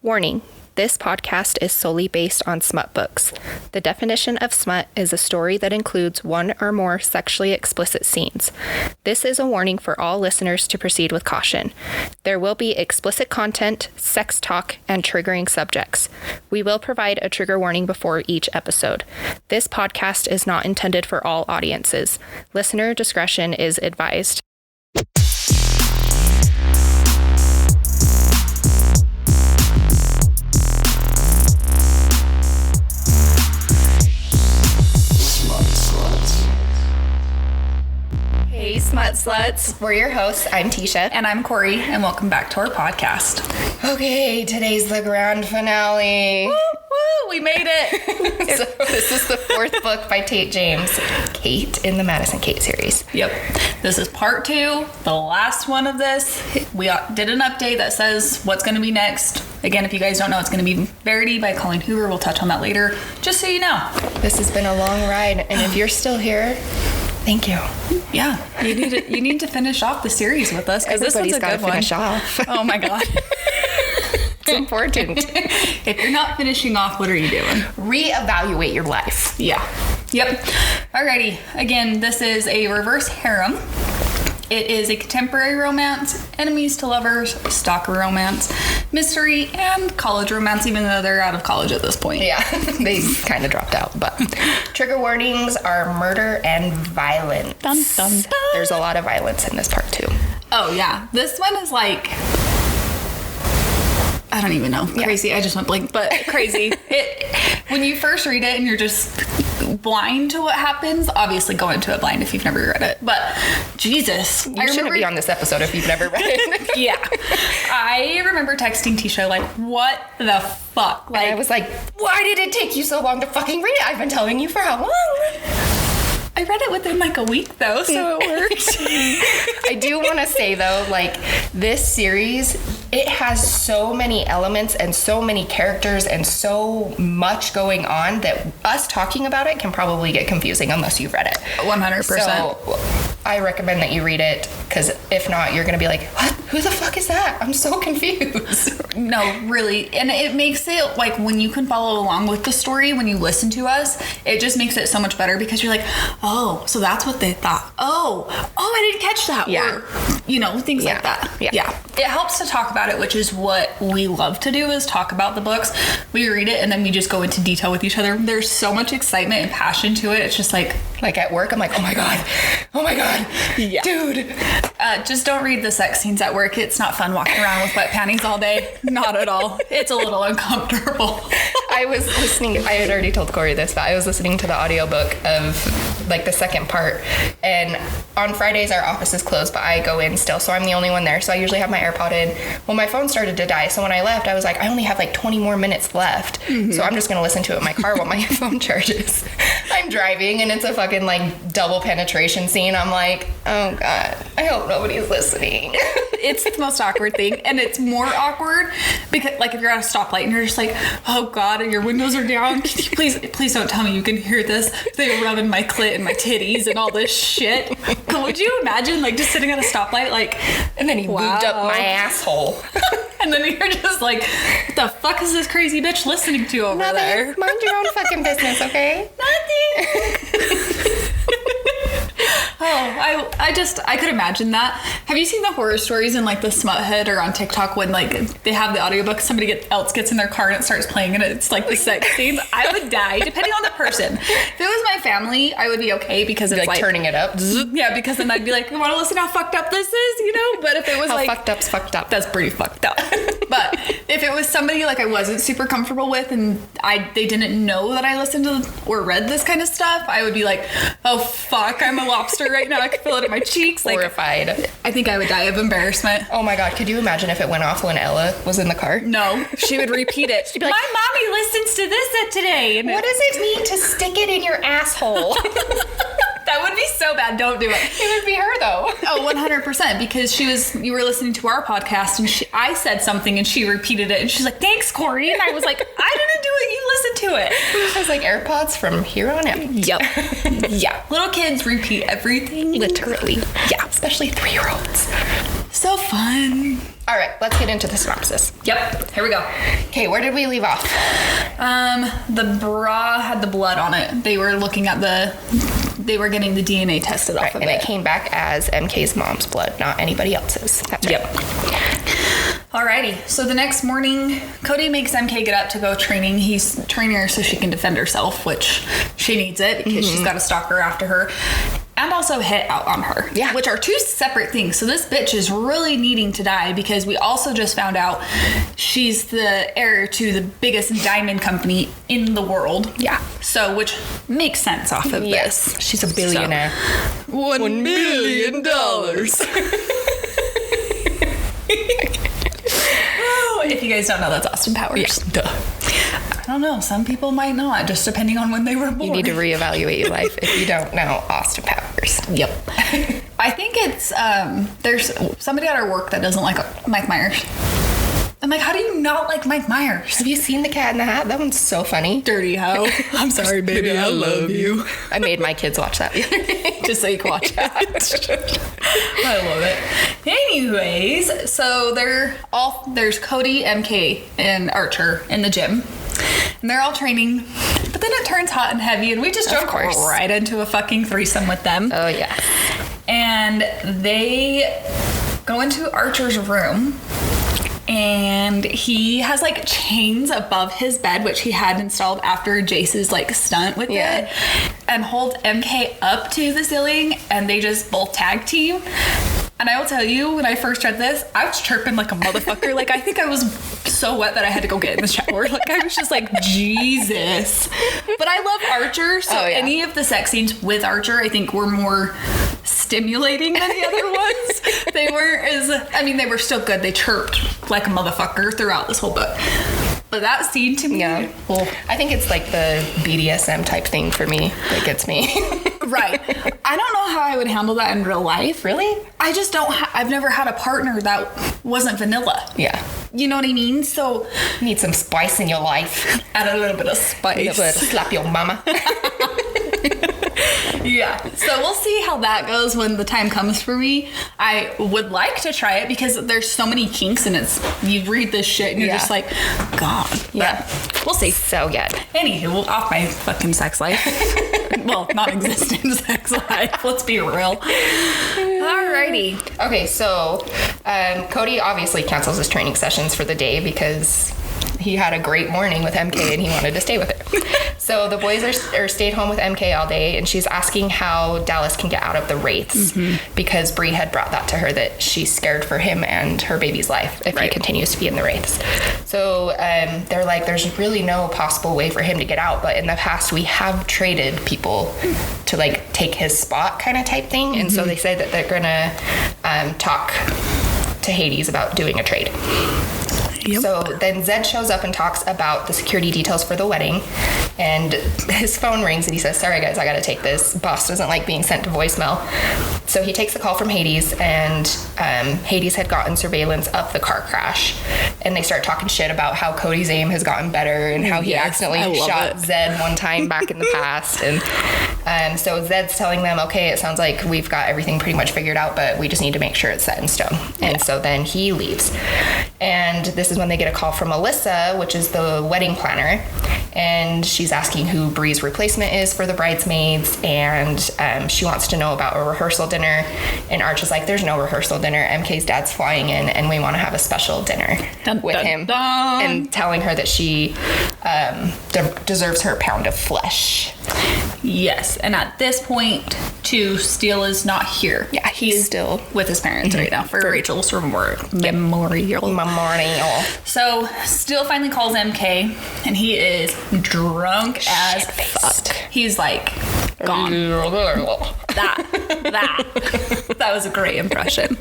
Warning. This podcast is solely based on smut books. The definition of smut is a story that includes one or more sexually explicit scenes. This is a warning for all listeners to proceed with caution. There will be explicit content, sex talk, and triggering subjects. We will provide a trigger warning before each episode. This podcast is not intended for all audiences. Listener discretion is advised. Hey, Smut Sluts. We're your hosts. I'm Tisha. And I'm Corey, and welcome back to our podcast. Okay, today's the grand finale. Woo, woo, we made it. So this is the fourth book by Tate James, Kate in the Madison Kate series. Yep. This is part 2, the last one of this. We did an update that says what's going to be next. Again, if you guys don't know, it's going to be Verity by Colleen Hoover. We'll touch on that later, just so you know. This has been a long ride, and if you're still here, thank you. Yeah, you need to finish off the series with us, because this one's a good one. Finish off. Oh my god. It's important. If you're not finishing off, what are you doing? Reevaluate your life. Yeah. Yep. Alrighty. Again, this is a reverse harem. It is a contemporary romance, enemies to lovers, stalker romance, mystery, and college romance, even though they're out of college at this point. Yeah, they kind of dropped out, but trigger warnings are murder and violence. Dun, dun, dun. There's a lot of violence in this part too. Oh yeah, this one is like, I don't even know, crazy. Yeah. I just went blank, but crazy. When you first read it and you're just blind to what happens, obviously go into it blind if you've never read it, but Jesus, you shouldn't be on this episode if you've never read it. Yeah, I remember texting Tisha like, what the fuck, like, and I was like, why did it take you so long to fucking read it? I've been telling you for how long? I read it within like a week though, so it worked. I do want to say though, like, this series, it has so many elements and so many characters and so much going on that us talking about it can probably get confusing unless you've read it. 100%. So I recommend that you read it, because if not, you're going to be like, what? Who the fuck is that? I'm so confused. No, really. And it makes it like, when you can follow along with the story, when you listen to us, it just makes it so much better, because you're like, oh, so that's what they thought. Oh, I didn't catch that. Yeah. Or, things like that. Yeah. It helps to talk about it, which is what we love to do, is talk about the books. We read it and then we just go into detail with each other. There's so much excitement and passion to it. It's just like at work, I'm like, oh my god, yeah, dude. Just don't read the sex scenes at work. It's not fun walking around with wet panties all day. Not at all. It's a little uncomfortable. I was listening, I had already told Corey this, but I was listening to the audiobook of like the second part, and on Fridays our office is closed, but I go in still, so I'm the only one there, so I usually have my AirPod in. Well, my phone started to die, so when I left, I was like, I only have like 20 more minutes left, so I'm just gonna listen to it in my car while my phone charges. I'm driving and it's a fucking like double penetration scene. I'm like, oh god, I hope nobody's listening. It's the most awkward thing, and it's more awkward because, like, if you're at a stoplight and you're just like, oh god, and your windows are down, please don't tell me you can hear this. They're rubbing my clit and my titties and all this shit. Would you imagine, like, just sitting at a stoplight, like, and then he lubed up my asshole. And then you're just like, what the fuck is this crazy bitch listening to over Nothing. there? Mind your own fucking business, okay? Nothing. Oh, I could imagine that. Have you seen the horror stories in like the Smut or on TikTok when like they have the audiobook, somebody else gets in their car and it starts playing and it's like the sex scenes? I would die, depending on the person. If it was my family, I would be okay, because it's like turning it up. Yeah, because then I'd be like, you want to listen how fucked up this is, But if it was how fucked up's fucked up. That's pretty fucked up. But if it was somebody like I wasn't super comfortable with and they didn't know that I listened to or read this kind of stuff, I would be like, oh fuck, I'm a lobster right now. I can feel it in my cheeks. Like, horrified. I think I would die of embarrassment. Oh my god, could you imagine if it went off when Ella was in the car? No, she would repeat it. She'd be like, my mommy listens to this today. And what does it mean to stick it in your asshole? That would be so bad. Don't do it. It would be her though. Oh, 100%. Because you were listening to our podcast and I said something and she repeated it and she's like, thanks, Corey. And I was like, I didn't do it. You listened to it. It was like AirPods from here on out. Yep. Yeah. Little kids repeat everything. Literally. Yeah. Especially 3-year-olds. So fun. All right, let's get into the synopsis. Yep, here we go. Okay, where did we leave off? The bra had the blood on it. They were looking at they were getting the DNA tested off of and it. it came back as MK's mom's blood, not anybody else's. That's right. Yep. Alrighty, so the next morning, Cody makes MK get up to go training. He's training her so she can defend herself, which she needs it because she's got a stalker after her. And also hit out on her. Yeah. Which are two separate things. So this bitch is really needing to die because we also just found out she's the heir to the biggest diamond company in the world. Yeah. So, which makes sense off of this. She's a billionaire. So, $1 million. If you guys don't know, that's Austin Powers. Yeah. Duh. I don't know. Some people might not, just depending on when they were born. You need to reevaluate your life if you don't know Austin Powers. Yep. I think it's, there's somebody at our work that doesn't like Mike Myers. I'm like, how do you not like Mike Myers? Have you seen The Cat in the Hat? That one's so funny. Dirty hoe. I'm sorry, baby. I love you. I made my kids watch that the other day. Just so you can watch it. I love it. Anyways, so there's Cody, MK, and Archer in the gym. And they're all training. But then it turns hot and heavy, and we just jump right into a fucking threesome with them. Oh, yeah. And they go into Archer's room. And he has like chains above his bed, which he had installed after Jace's like stunt with it, and holds MK up to the ceiling, and they just both tag team. And I will tell you, when I first read this, I was chirping like a motherfucker. Like, I think I was so wet that I had to go get in the shower. Like, I was just like, Jesus. But I love Archer, so any of the sex scenes with Archer, I think, were more stimulating than the other ones. They weren't as, I mean, they were still good. They chirped like a motherfucker throughout this whole book. But that scene to me, well, I think it's like the BDSM type thing for me that gets me. Right. I don't know how I would handle that in real life. Really? I just don't, I've never had a partner that wasn't vanilla. Yeah. You know what I mean? So you need some spice in your life. Add a little bit of spice. A little bit of slap your mama. Yeah. So we'll see how that goes when the time comes for me. I would like to try it because there's so many kinks, and it's, you read this shit and you're just like, God. Yeah. But we'll see. So good. Anywho, off my fucking sex life. Well, non-existent sex life. Let's be real. Alrighty. Okay, so Cody obviously cancels his training sessions for the day because he had a great morning with MK and he wanted to stay with her. So the boys are stayed home with MK all day, and she's asking how Dallas can get out of the wraiths because Bree had brought that to her, that she's scared for him and her baby's life if he continues to be in the wraiths. So they're like, there's really no possible way for him to get out, but in the past we have traded people to like take his spot kind of type thing. And so they say that they're gonna talk to Hades about doing a trade. Yep. So then Zed shows up and talks about the security details for the wedding, and his phone rings and he says, sorry guys, I gotta take this. Boss doesn't like being sent to voicemail. So he takes the call from Hades, and Hades had gotten surveillance of the car crash, and they start talking shit about how Cody's aim has gotten better and how he accidentally shot Zed one time back in the past. And so Zed's telling them, okay, it sounds like we've got everything pretty much figured out, but we just need to make sure it's set in stone. And so then he leaves. And this is when they get a call from Alyssa, which is the wedding planner, and she's asking who Bree's replacement is for the bridesmaids, and she wants to know about a rehearsal dinner. And Arch is like, there's no rehearsal dinner. MK's dad's flying in, and we want to have a special dinner with him. And telling her that she deserves her pound of flesh. Yes, and at this point, too, Steele is not here. Yeah, he's still with his parents right now for Rachel's memorial. So Steele finally calls MK, and he is drunk as fuck. He's like gone. That was a great impression.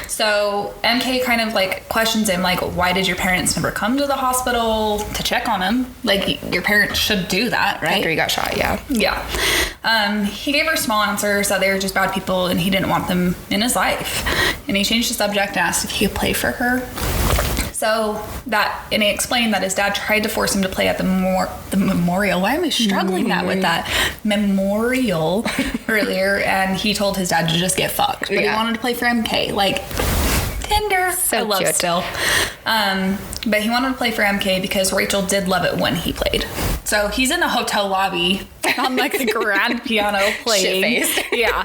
So MK kind of like questions him, like, why did your parents never come to the hospital to check on him? Like, your parents should do that, right? After he got shot, yeah. He gave her small answers that they were just bad people and he didn't want them in his life. And he changed the subject and asked if he could play for her. And he explained that his dad tried to force him to play at the memorial. Why am I struggling with that? Memorial earlier, and he told his dad to just get fucked. But he wanted to play for MK. Like, tender. So I love cute. Still. But he wanted to play for MK because Rachel did love it when he played. So he's in the hotel lobby on like the grand piano playing. Shit-faced. Yeah.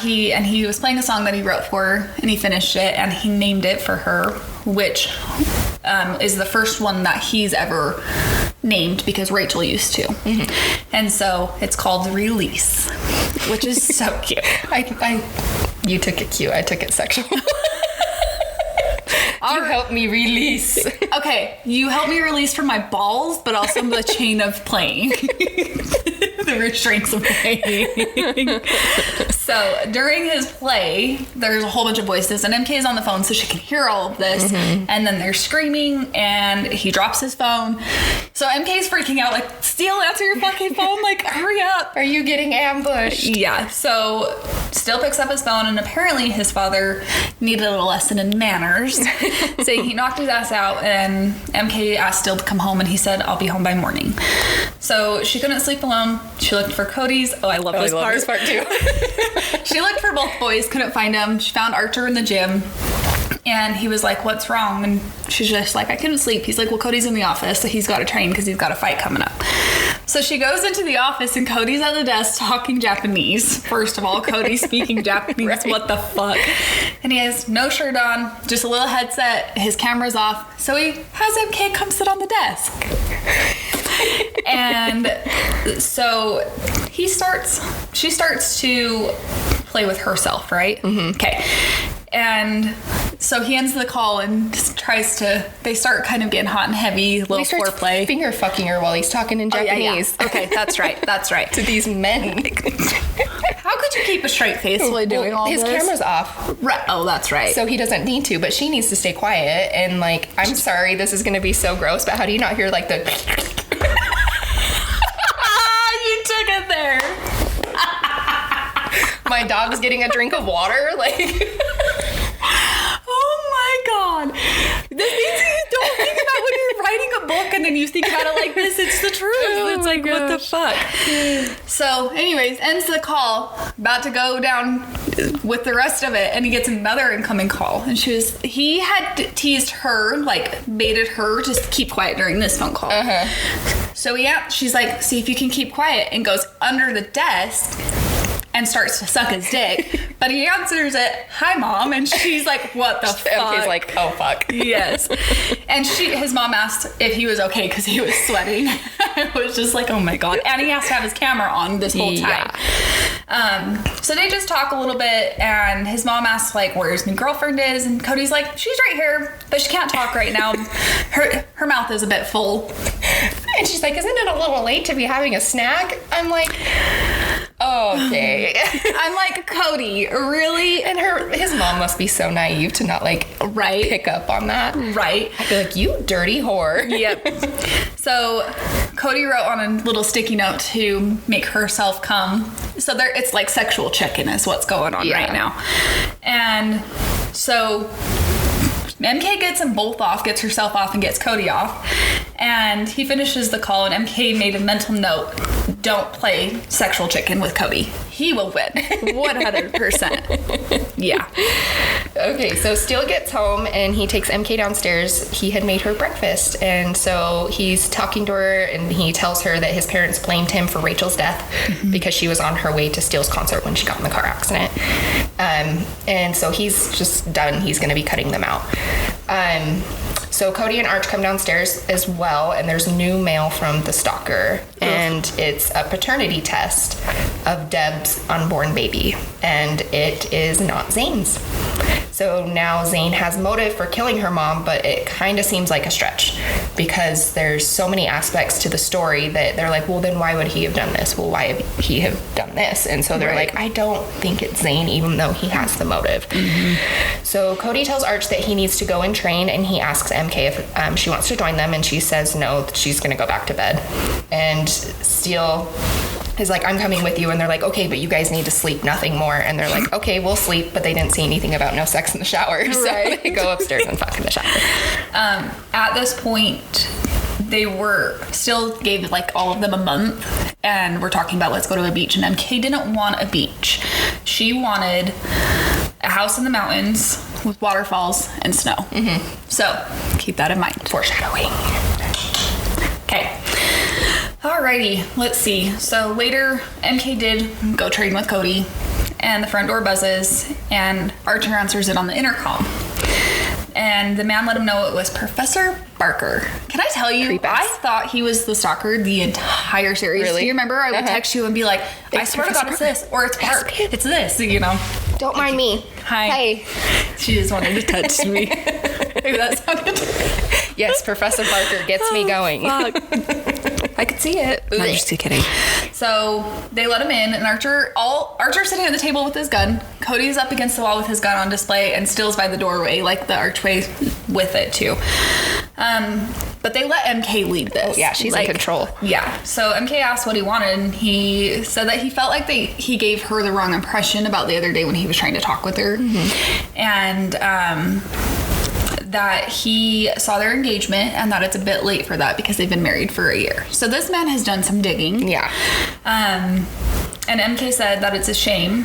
He was playing a song that he wrote for her, and he finished it, and he named it for her, which is the first one that he's ever named because Rachel used to. Mm-hmm. And so it's called Release, which is so cute. You took it cute. I took it sexual. You helped me release. Okay, you helped me release from my balls, but also the chain of playing. The restraints of playing. So during his play, there's a whole bunch of voices, and MK is on the phone so she can hear all of this. Mm-hmm. And then they're screaming, and he drops his phone. So MK's freaking out, like, Steele, answer your fucking phone, like, hurry up. Are you getting ambushed? Yeah, so Steele picks up his phone, and apparently his father needed a lesson in manners. Saying he knocked his ass out, and MK asked Steele to come home, and he said, I'll be home by morning. So she couldn't sleep alone. She looked for Cody's. Oh, I love this part. This part too. She looked for both boys, couldn't find them. She found Archer in the gym. And he was like, what's wrong? And she's just like, I couldn't sleep. He's like, well, Cody's in the office, so he's got to train because he's got a fight coming up. So she goes into the office, and Cody's at the desk talking Japanese. First of all, Cody's speaking Japanese. Right. What the fuck? And he has no shirt on, just a little headset. His camera's off. So he has MK come sit on the desk. And so she starts to play with herself, right? Mm-hmm. Okay. And so he ends the call and they start kind of getting hot and heavy, little foreplay. Finger fucking her while he's talking in Japanese. Yeah. Okay, that's right. To these men. How could you keep a straight face while doing all his this? His camera's off. Right. Oh, that's right. So he doesn't need to, but she needs to stay quiet. And like, I'm sorry, this is going to be so gross, but how do you not hear like the... You took it there. My dog's getting a drink of water, like... Oh my god. This means you don't think about when you're writing a book and then you think about it like this. It's the truth. Oh it's like, gosh. What the fuck? So, anyways, ends the call. About to go down with the rest of it, and he gets another incoming call. And he had teased her, like, baited her to keep quiet during this phone call. Uh-huh. So, she's like, see if you can keep quiet, and goes under the desk and starts to suck his dick. But he answers it, hi, Mom. And she's like, what the fuck? He's like, oh, fuck. Yes. And his mom asked if he was okay because he was sweating. I was just like, oh, my God. And he has to have his camera on this whole time. Yeah. So they just talk a little bit, and his mom asks, like, where his new girlfriend is. And Cody's like, she's right here, but she can't talk right now. Her mouth is a bit full. And she's like, isn't it a little late to be having a snack? I'm like... Okay. I'm like, Cody, really? And his mom must be so naive to not like pick up on that. Right. I'd be like, you dirty whore. Yep. So Cody wrote on a little sticky note to make herself come. So it's like sexual check-in is what's going on right now. And so MK gets them both off, gets herself off, and gets Cody off. And he finishes the call, and MK made a mental note, don't play sexual chicken with Cody. He will win. 100%. Yeah. Okay, so Steele gets home, and he takes MK downstairs. He had made her breakfast, and so he's talking to her, and he tells her that his parents blamed him for Rachel's death because she was on her way to Steele's concert when she got in the car accident. And so he's just done. He's going to be cutting them out. So Cody and Arch come downstairs as well, and there's new mail from the stalker, and it's a paternity test of Deb's unborn baby, and it is not Zane's. So now Zane has motive for killing her mom, but it kind of seems like a stretch because there's so many aspects to the story that they're like, well, then why would he have done this? Well, why would he have done this? And so they're like, I don't think it's Zane, even though he has the motive. Mm-hmm. So Cody tells Arch that he needs to go and train, and he asks MK if she wants to join them, and she says no, she's going to go back to bed. And Steele is like, I'm coming with you, and they're like, okay, but you guys need to sleep, nothing more. And they're like, okay, we'll sleep, but they didn't see anything about no sex in the shower, so they go upstairs and fuck in the shower. At this point, they still gave like all of them a month, and we're talking about let's go to a beach, and MK didn't want a beach. She wanted a house in the mountains with waterfalls and snow. So keep that in mind. Foreshadowing. Okay. Alrighty, let's see. So later, MK did go train with Cody, and the front door buzzes, and Archer answers it on the intercom. And the man let him know it was Professor Barker. Can I tell you, I thought he was the stalker the entire series. Really? Do you remember? I would text you and be like, I swear to God, it's this, or it's Bark. It's this, you know. Don't mind me. Hi. She just wanted to touch me. Maybe that sounded... Yes, Professor Barker gets me going. I could see it. I'm just kidding. So they let him in, and Archer's sitting at the table with his gun. Cody's up against the wall with his gun on display, and Steele's by the doorway, like the archway with it too. But they let MK lead this. Oh, yeah, she's in control. Yeah. So MK asked what he wanted, and he said that he felt like he gave her the wrong impression about the other day when he was trying to talk with her. And that he saw their engagement and that it's a bit late for that because they've been married for a year. So this man has done some digging. Yeah. And MK said that it's a shame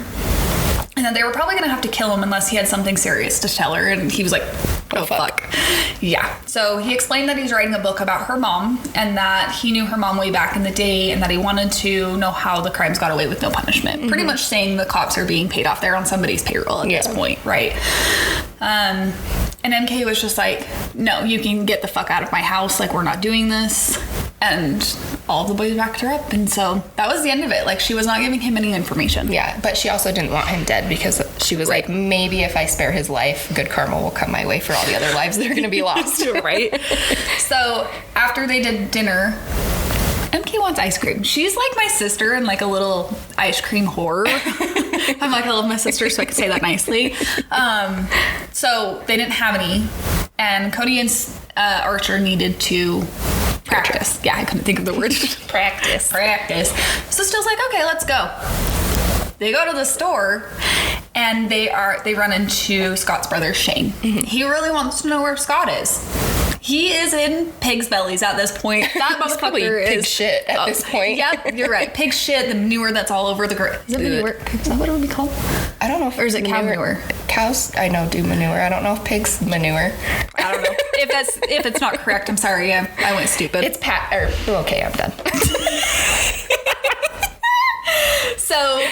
and that they were probably going to have to kill him unless he had something serious to tell her. And he was like, oh, fuck. Yeah. So he explained that he's writing a book about her mom and that he knew her mom way back in the day and that he wanted to know how the crimes got away with no punishment. Pretty much saying the cops are being paid off there on somebody's payroll at this point, right? And MK was just like, no, you can get the fuck out of my house. Like, we're not doing this. And all of the boys backed her up. And so that was the end of it. Like, she was not giving him any information. Yeah, but she also didn't want him dead because she was like, maybe if I spare his life, good karma will come my way for all the other lives that are going to be lost. Right? So after they did dinner, MK wants ice cream. She's like my sister and like a little ice cream whore. I'm like, I love my sister, so I can say that nicely. So they didn't have any, and Cody and Archer needed to practice. Yeah, I couldn't think of the word. Practice. So Steele's like, okay, let's go. They go to the store, and they run into Scott's brother Shane. He really wants to know where Scott is. He is in pig's bellies at this point. That motherfucker is pig shit at this point. Yep, you're right. Pig shit, the manure that's all over the ground. Is it manure? Is that what it would be called? I don't know if or is it cow manure? Cows, I know, do manure. I don't know if pigs manure. I don't know. If it's not correct, I'm sorry. I went stupid. It's okay, I'm done. So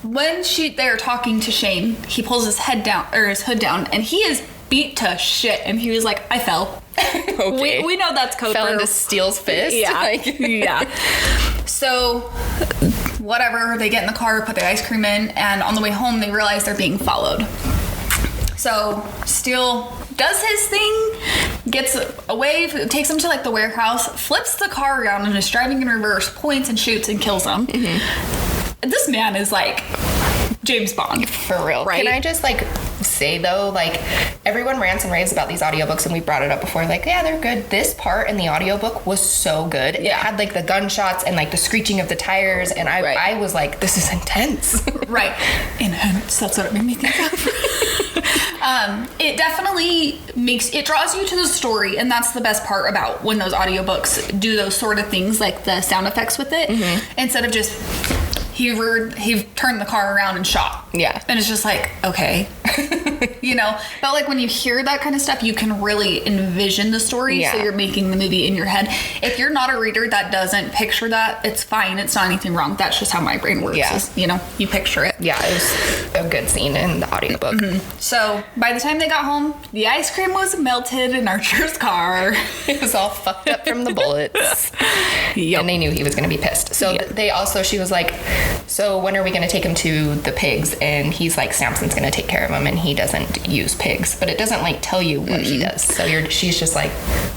when they're talking to Shane, he pulls his hood down, and he is beat to shit. And he was like, I fell. Okay. We know that's code fell for into Steele's fist. Yeah. Yeah. So whatever, they get in the car, put the ice cream in, and on the way home they realize they're being followed. So Steele does his thing, gets away, takes him to like the warehouse, flips the car around and is driving in reverse, points and shoots and kills him. This man is like James Bond. For real. Right? Can I just like say though, like everyone rants and raves about these audiobooks, and we brought it up before, like, yeah, they're good. This part in the audiobook was so good. It had like the gunshots and like the screeching of the tires, and I was like, this is intense. Right. Intense. That's what it made me think of. It definitely draws you to the story, and that's the best part about when those audiobooks do those sort of things, like the sound effects with it, instead of just he turned the car around and shot. Yeah. And it's just like, okay. You know? But like when you hear that kind of stuff, you can really envision the story, so you're making the movie in your head. If you're not a reader that doesn't picture that, it's fine. It's not anything wrong. That's just how my brain works. Yeah. Is, you know, you picture it. Yeah, it was a good scene in the audiobook. So by the time they got home, the ice cream was melted in Archer's car. It was all fucked up from the bullets. Yep. And they knew he was going to be pissed. So she was like, so when are we going to take him to the pigs? And he's like, Samson's going to take care of him, and he doesn't use pigs. But it doesn't like tell you what he does. So she's just like,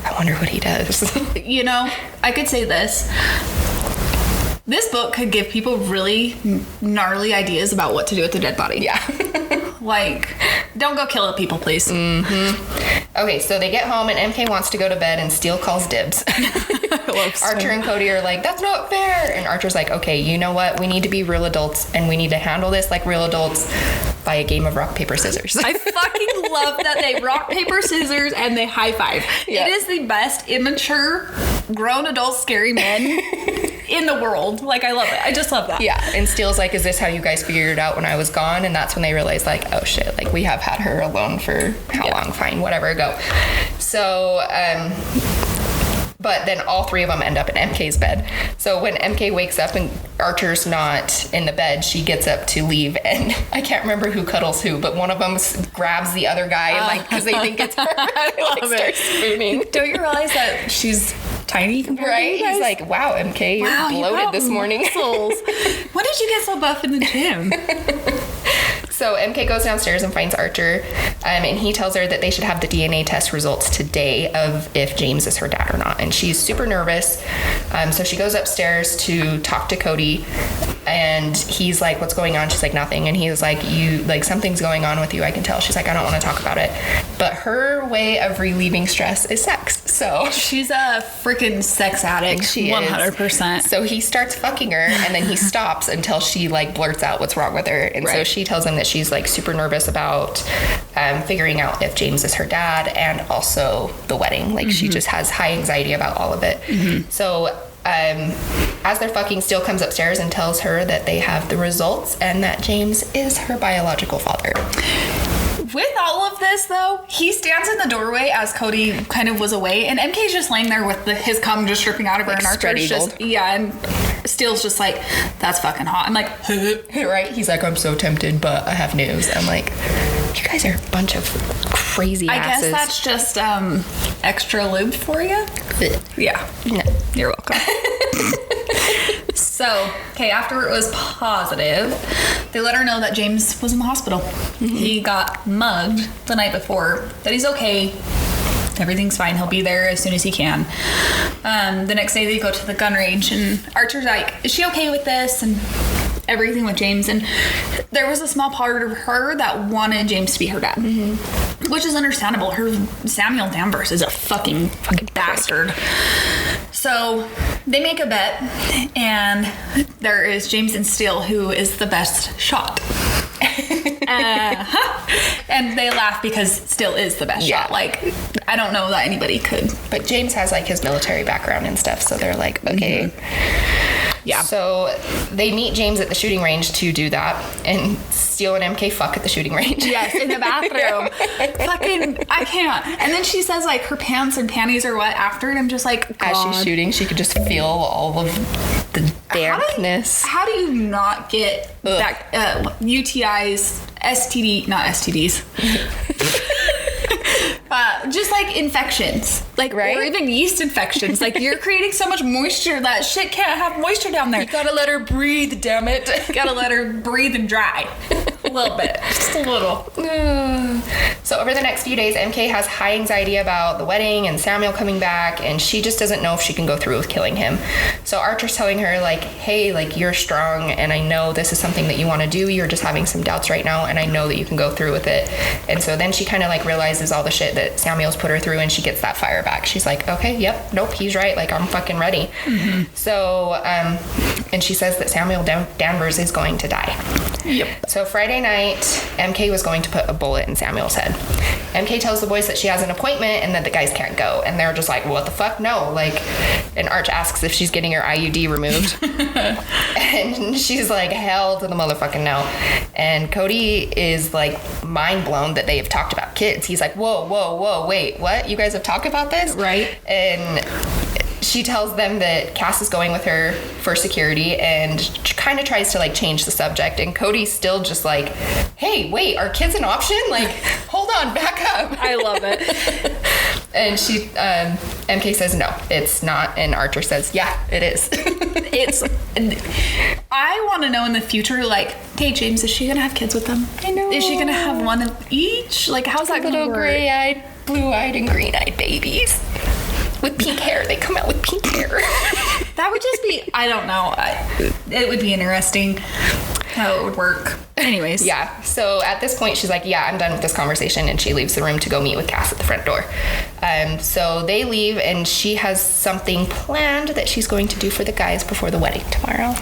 I wonder what he does. You know, I could say this. This book could give people really gnarly ideas about what to do with a dead body. Yeah. Like, don't go kill people, please. Okay, so they get home, and MK wants to go to bed, and Steele calls dibs. Archer and Cody are like, that's not fair. And Archer's like, okay, you know what? We need to be real adults, and we need to handle this like real adults by a game of rock, paper, scissors. I fucking love that they rock, paper, scissors, and they high five. Yeah. It is the best immature, grown adult, scary men in the world. Like, I love it. I just love that. Yeah, and Steele's like, is this how you guys figured it out when I was gone? And that's when they realized, like, oh shit, like, we have had her alone for how long? Fine, whatever, go. So, but then all three of them end up in MK's bed. So when MK wakes up and Archer's not in the bed, she gets up to leave, and I can't remember who cuddles who, but one of them grabs the other guy, and like, because they think it's her, and like starts spooning. Don't you realize that she's tiny compared to Right? you guys? He's like, wow, MK, you're bloated this morning. When did you get so buff in the gym? So MK goes downstairs and finds Archer, and he tells her that they should have the DNA test results today of if James is her dad or not. And she's super nervous. So she goes upstairs to talk to Cody, and he's like, what's going on? She's like, nothing. And he's like, something's going on with you, I can tell. She's like, I don't want to talk about it. But her way of relieving stress is sex. So she's a freaking sex addict. She 100%. is. So he starts fucking her, and then he stops until she like blurts out what's wrong with her. And so she tells him that she's like super nervous about figuring out if James is her dad, and also the wedding. Like she just has high anxiety about all of it. So as they're fucking, Steele comes upstairs and tells her that they have the results and that James is her biological father. With all of this, though, he stands in the doorway as Cody kind of was away, and MK's just laying there with his cum just dripping out of her, and Archer's just, and Steele's just like, that's fucking hot. I'm like, right? He's like, I'm so tempted, but I have news. I'm like, you guys are a bunch of crazy asses. I guess that's just extra lube for you. Yeah. No. You're welcome. So, okay, after it was positive, they let her know that James was in the hospital. He got mugged the night before, that he's okay. Everything's fine. He'll be there as soon as he can. The next day they go to the gun range, and Archer's like, is she okay with this? And everything with James. And there was a small part of her that wanted James to be her dad. Which is understandable. Her Samuel Danvers is a fucking bastard. So they make a bet, and there is James and Steele, who is the best shot. And they laugh because Steele is the best shot. Like, I don't know that anybody could. But James has like his military background and stuff, so they're like, okay. Yeah. So they meet James at the shooting range to do that, and Steele and MK fuck at the shooting range. Yes, in the bathroom. Fucking, I can't. And then she says like her pants and panties are wet after, and I'm just like, God. As she's shooting, she could just feel all of the dampness. How do you not get UTIs, not STDs? Just like infections, like, right? Or even yeast infections. Like, you're creating so much moisture that shit can't have moisture down there. You gotta let her breathe, damn it. You gotta let her breathe and dry. A little bit, just a little. So over the next few days, MK has high anxiety about the wedding and Samuel coming back, and she just doesn't know if she can go through with killing him. So Archer's telling her like, hey, like, you're strong, and I know this is something that you want to do. You're just having some doubts right now, and I know that you can go through with it. And so then she kind of like realizes all the shit that Samuel's put her through, and she gets that fire back. She's like, okay, yep, nope, he's right. Like, I'm fucking ready. So, and she says that Samuel Danvers is going to die. Yep. So Friday night, MK was going to put a bullet in Samuel's head. MK tells the boys that she has an appointment and that the guys can't go. And they're just like, what the fuck? No. Like, and Arch asks if she's getting her IUD removed. And she's like, hell to the motherfucking no. And Cody is like mind blown that they have talked about kids. He's like, whoa, wait, what? You guys have talked about this? Right. And she tells them that Cass is going with her for security, and kind of tries to like change the subject, and Cody's still just like, hey, wait, are kids an option? Like, hold on, back up. I love it. And she MK says no, it's not, and Archer says yeah, it is. I want to know in the future, like, hey, James, is she gonna have kids with them? I know. Is she gonna have one of each? Like, how's that gonna little work? gray-eyed, blue-eyed, and green-eyed babies with pink hair. They come out with pink hair. That would just be, I don't know. It would be interesting how it would work. Anyways. Yeah. So at this point, she's like, yeah, I'm done with this conversation. And she leaves the room to go meet with Cass at the front door. So they leave, and she has something planned that she's going to do for the guys before the wedding tomorrow.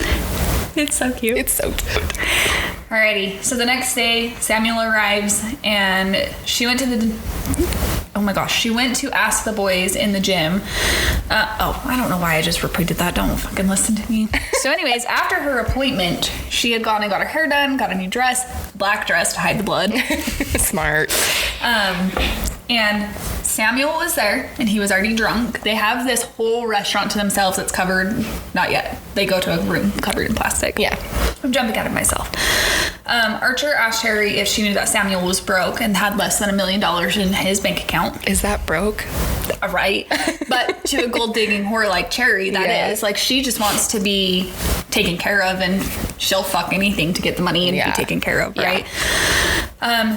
It's so cute. It's so cute. Alrighty. So the next day, Samuel arrives, and she went to the oh my gosh, she went to ask the boys in the gym. I don't know why I just repeated that. Don't fucking listen to me. So anyways, after her appointment, she had gone and got her hair done, got a new dress, black dress to hide the blood. Smart. And Samuel was there, and he was already drunk. They have this whole restaurant to themselves that's covered, not yet. They go to a room covered in plastic. Yeah. I'm jumping out of myself. Archer asked Cherry if she knew that Samuel was broke and had less than $1 million in his bank account. Is that broke? Right. But to a gold digging whore like Cherry, that is. Like, she just wants to be taken care of, and she'll fuck anything to get the money and be taken care of, right?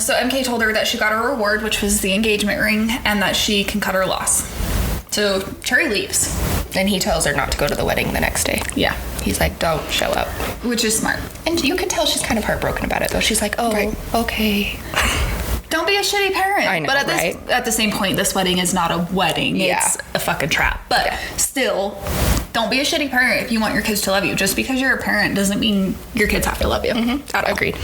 So MK told her that she got a reward, which was the engagement ring, and that she can cut her loss. So Cherry leaves. And he tells her not to go to the wedding the next day. Yeah. He's like, don't show up. Which is smart. And you can tell she's kind of heartbroken about it, though. She's like, oh, okay. Don't be a shitty parent. I know, but at the same point, this wedding is not a wedding. Yeah. It's a fucking trap. But still, don't be a shitty parent if you want your kids to love you. Just because you're a parent doesn't mean your kids have to love you. Agreed.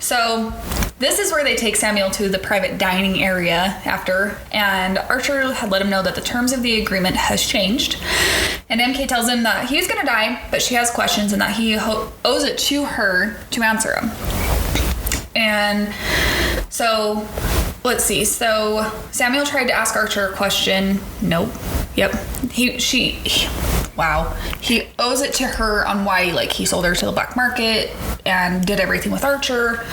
So this is where they take Samuel to the private dining area after, and Archer had let him know that the terms of the agreement has changed. And MK tells him that he's going to die, but she has questions and that he owes it to her to answer them. And so, let's see. So Samuel tried to ask Archer a question. Nope. Yep. He owes it to her on why, like, he sold her to the black market and did everything with Archer.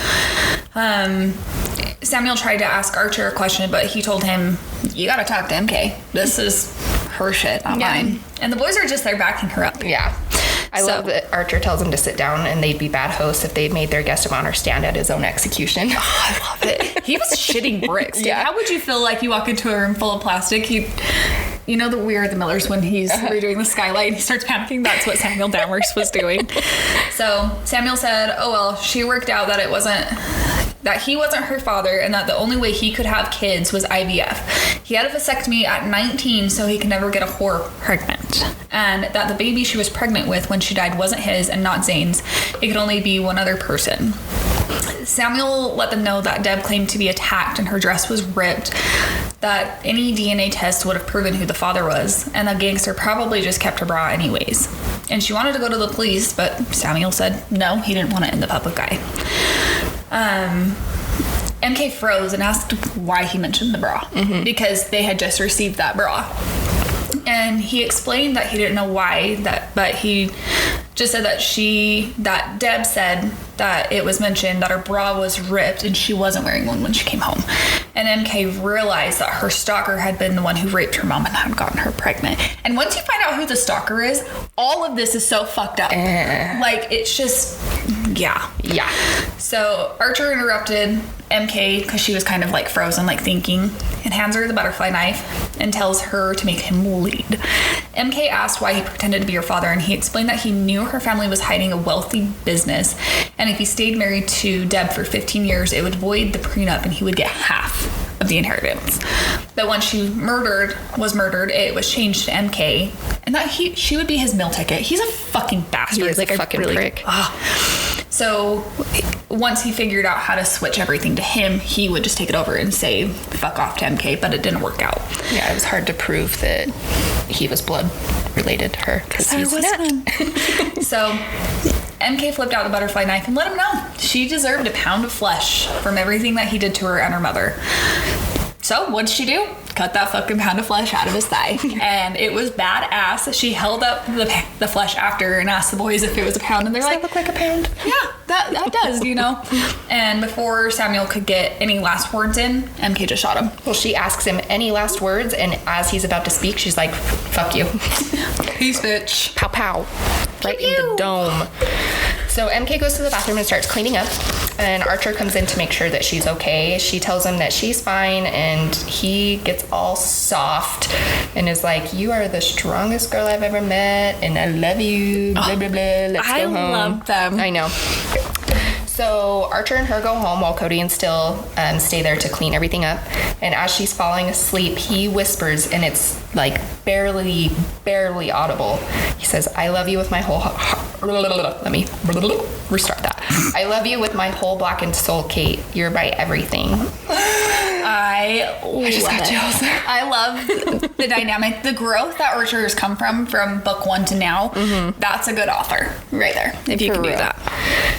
Samuel tried to ask Archer a question, but he told him, you gotta talk to MK. This is her shit, not mine. And the boys are just there backing her up. Yeah. I love that Archer tells him to sit down, and they'd be bad hosts if they made their guest of honor stand at his own execution. Oh, I love it. He was shitting bricks, dude. Yeah. How would you feel like you walk into a room full of plastic? You know We Are the Millers when he's redoing the skylight and he starts panicking? That's what Samuel Danvers was doing. So Samuel said, oh, well, she worked out that he wasn't her father, and that the only way he could have kids was IVF. He had a vasectomy at 19 so he could never get a whore pregnant. And that the baby she was pregnant with when she died wasn't his and not Zane's. It could only be one other person. Samuel let them know that Deb claimed to be attacked and her dress was ripped, that any DNA test would have proven who the father was, and the gangster probably just kept her bra anyways. And she wanted to go to the police, but Samuel said no, he didn't want it in the public eye. MK froze and asked why he mentioned the bra, because they had just received that bra. And he explained that he didn't know why, but he just said that Deb said that it was mentioned that her bra was ripped and she wasn't wearing one when she came home. And MK realized that her stalker had been the one who raped her mom and had gotten her pregnant. And once you find out who the stalker is, all of this is so fucked up. Like, it's just, yeah. So Archer interrupted MK because she was kind of like frozen, like thinking, and hands her the butterfly knife and tells her to make him bleed. MK asked why he pretended to be her father, and he explained that he knew her family was hiding a wealthy business, and if he stayed married to Deb for 15 years, it would void the prenup and he would get half of the inheritance. But when she was murdered, it was changed to MK, and that she would be his meal ticket. He's a fucking bastard. He is like a fucking prick. So once he figured out how to switch everything to him, he would just take it over and say fuck off to MK, but it didn't work out. Yeah, it was hard to prove that he was blood related to her because he's not. So MK flipped out the butterfly knife and let him know she deserved a pound of flesh from everything that he did to her and her mother. So what did she do? Cut that fucking pound of flesh out of his thigh. And it was badass. She held up the flesh after and asked the boys if it was a pound, and they're like, does that look like a pound? Yeah, that does, you know. And before Samuel could get any last words in, MK just shot him. Well, she asks him any last words, and as he's about to speak, she's like, fuck you. Peace, bitch. Pow pow. Right in the dome. So MK goes to the bathroom and starts cleaning up, and Archer comes in to make sure that she's okay. She tells him that she's fine, and he gets all soft and is like, you are the strongest girl I've ever met, and I love you, blah, blah, blah, let's go home. I love them. I know. So Archer and her go home while Cody and Still stay there to clean everything up. And as she's falling asleep, he whispers, and it's like barely audible. He says, "I love you with my whole heart." Let me restart that. "I love you with my whole blackened soul, Kate. You're my everything." I just got chills. I love the dynamic, the growth that Archer has come from book 1 to now. That's a good author right there, if you can do that.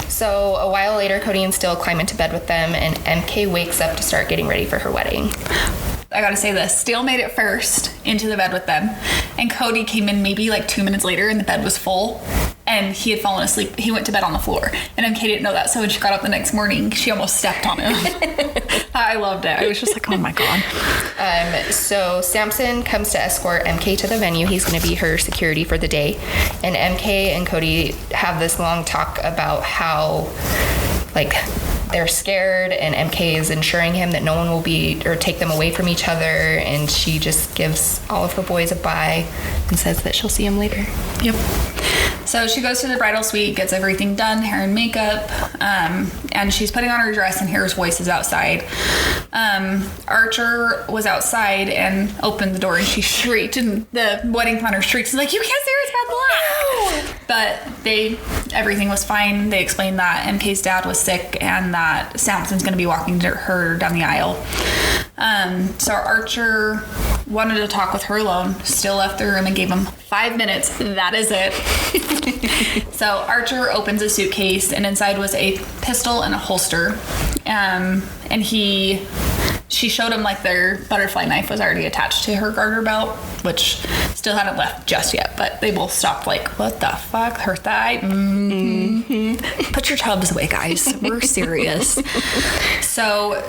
So a while later, Cody and Still climb into bed with them, and MK wakes up to start getting ready for her wedding. I gotta say this, Steele made it first into the bed with them, and Cody came in maybe like 2 minutes later, and the bed was full, and he had fallen asleep. He went to bed on the floor, and MK didn't know that, so when she got up the next morning, she almost stepped on him. I loved it. I was just like, oh my god. So Samson comes to escort MK to the venue. He's going to be her security for the day, and MK and Cody have this long talk about how, like, they're scared, and MK is ensuring him that no one will take them away from each other, and she just gives all of her boys a bye and says that she'll see him later. Yep. So she goes to the bridal suite, gets everything done, hair and makeup, and she's putting on her dress, and hears voices outside. Archer was outside and opened the door, and she shrieked, and the wedding planner shrieks, like, "You can't say it's bad luck!" But everything was fine. They explained that MK's dad was sick, and that Samson's going to be walking her down the aisle. So Archer wanted to talk with her alone, still left the room and gave him 5 minutes. That is it. So Archer opens a suitcase, and inside was a pistol and a holster. And she showed him like their butterfly knife was already attached to her garter belt, which still hadn't left just yet, but they both stopped like, what the fuck? Her thigh? Put your tubs away, guys. We're serious. So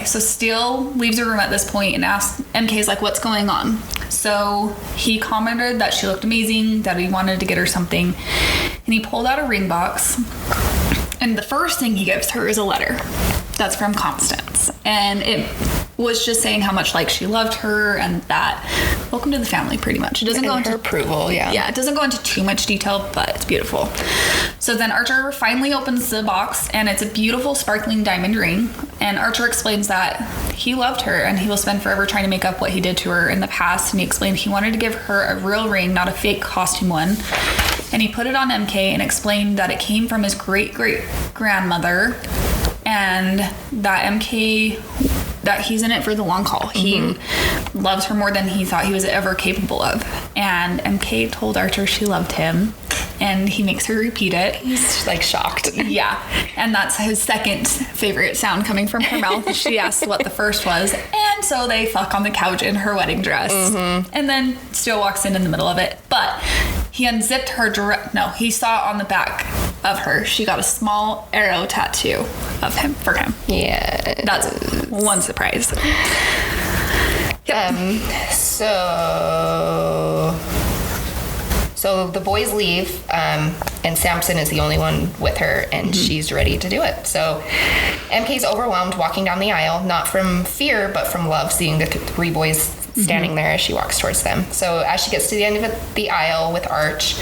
Steele leaves the room at this point and asks, MK's like, what's going on? So he commented that she looked amazing, that he wanted to get her something, and he pulled out a ring box, and the first thing he gives her is a letter that's from Constance, and it was just saying how much like she loved her and that welcome to the family, pretty much. It doesn't go into her approval. Yeah, it doesn't go into too much detail, but it's beautiful. So then Archer finally opens the box, and it's a beautiful sparkling diamond ring, and Archer explains that he loved her and he will spend forever trying to make up what he did to her in the past, and he explained he wanted to give her a real ring, not a fake costume one. And he put it on MK and explained that it came from his great-great-grandmother, and that he's in it for the long haul. He loves her more than he thought he was ever capable of. And MK told Archer she loved him, and he makes her repeat it. He's like shocked. Yeah. And that's his second favorite sound coming from her mouth. She asked what the first was. And so they fuck on the couch in her wedding dress. And then Steele walks in the middle of it. But he unzipped her he saw on the back of her, she got a small arrow tattoo of him for him. Yeah. That's one surprise. Yep. So the boys leave, and Samson is the only one with her, and she's ready to do it. So MK's overwhelmed walking down the aisle, not from fear, but from love, seeing the three boys standing there as she walks towards them. So as she gets to the end of the aisle with Arch,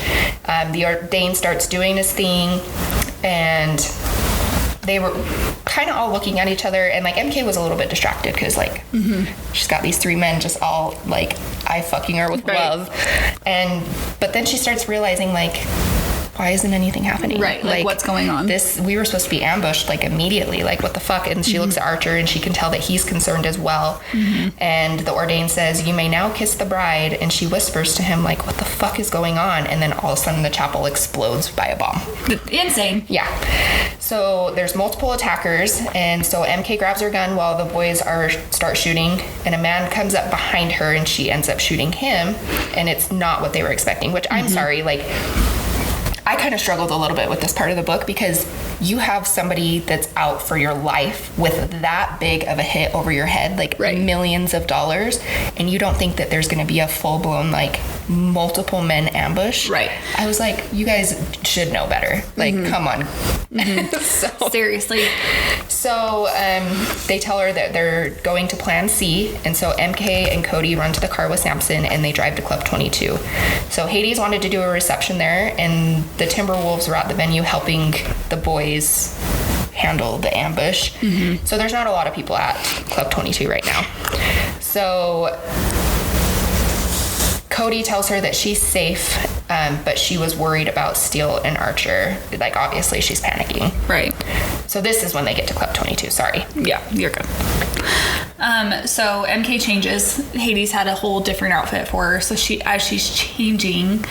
the ordained starts doing his thing, and they were kind of all looking at each other, and like MK was a little bit distracted because like she's got these three men just all like eye fucking her with love, but then she starts realizing like, why isn't anything happening? Right, like what's going on? We were supposed to be ambushed like immediately, like what the fuck? And she looks at Archer, and she can tell that he's concerned as well. And the ordained says, "You may now kiss the bride," and she whispers to him like, what the fuck is going on? And then all of a sudden the chapel explodes by a bomb. Insane. Yeah. So there's multiple attackers, and so MK grabs her gun while the boys start shooting, and a man comes up behind her, and she ends up shooting him, and it's not what they were expecting, which I'm sorry, like I kind of struggled a little bit with this part of the book, because you have somebody that's out for your life with that big of a hit over your head, like millions of dollars, and you don't think that there's going to be a full-blown like multiple men ambush. Right. I was like, you guys should know better. Like, come on. Seriously. So they tell her that they're going to Plan C, and so MK and Cody run to the car with Samson, and they drive to Club 22. So Hades wanted to do a reception there, and the Timberwolves were at the venue helping the boys handle the ambush. So there's not a lot of people at Club 22 right now. So Cody tells her that she's safe, but she was worried about Steele and Archer. Like, obviously, she's panicking. Right. So this is when they get to Club 22. Sorry. Yeah, you're good. So MK changes. Hades had a whole different outfit for her. So as she's changing,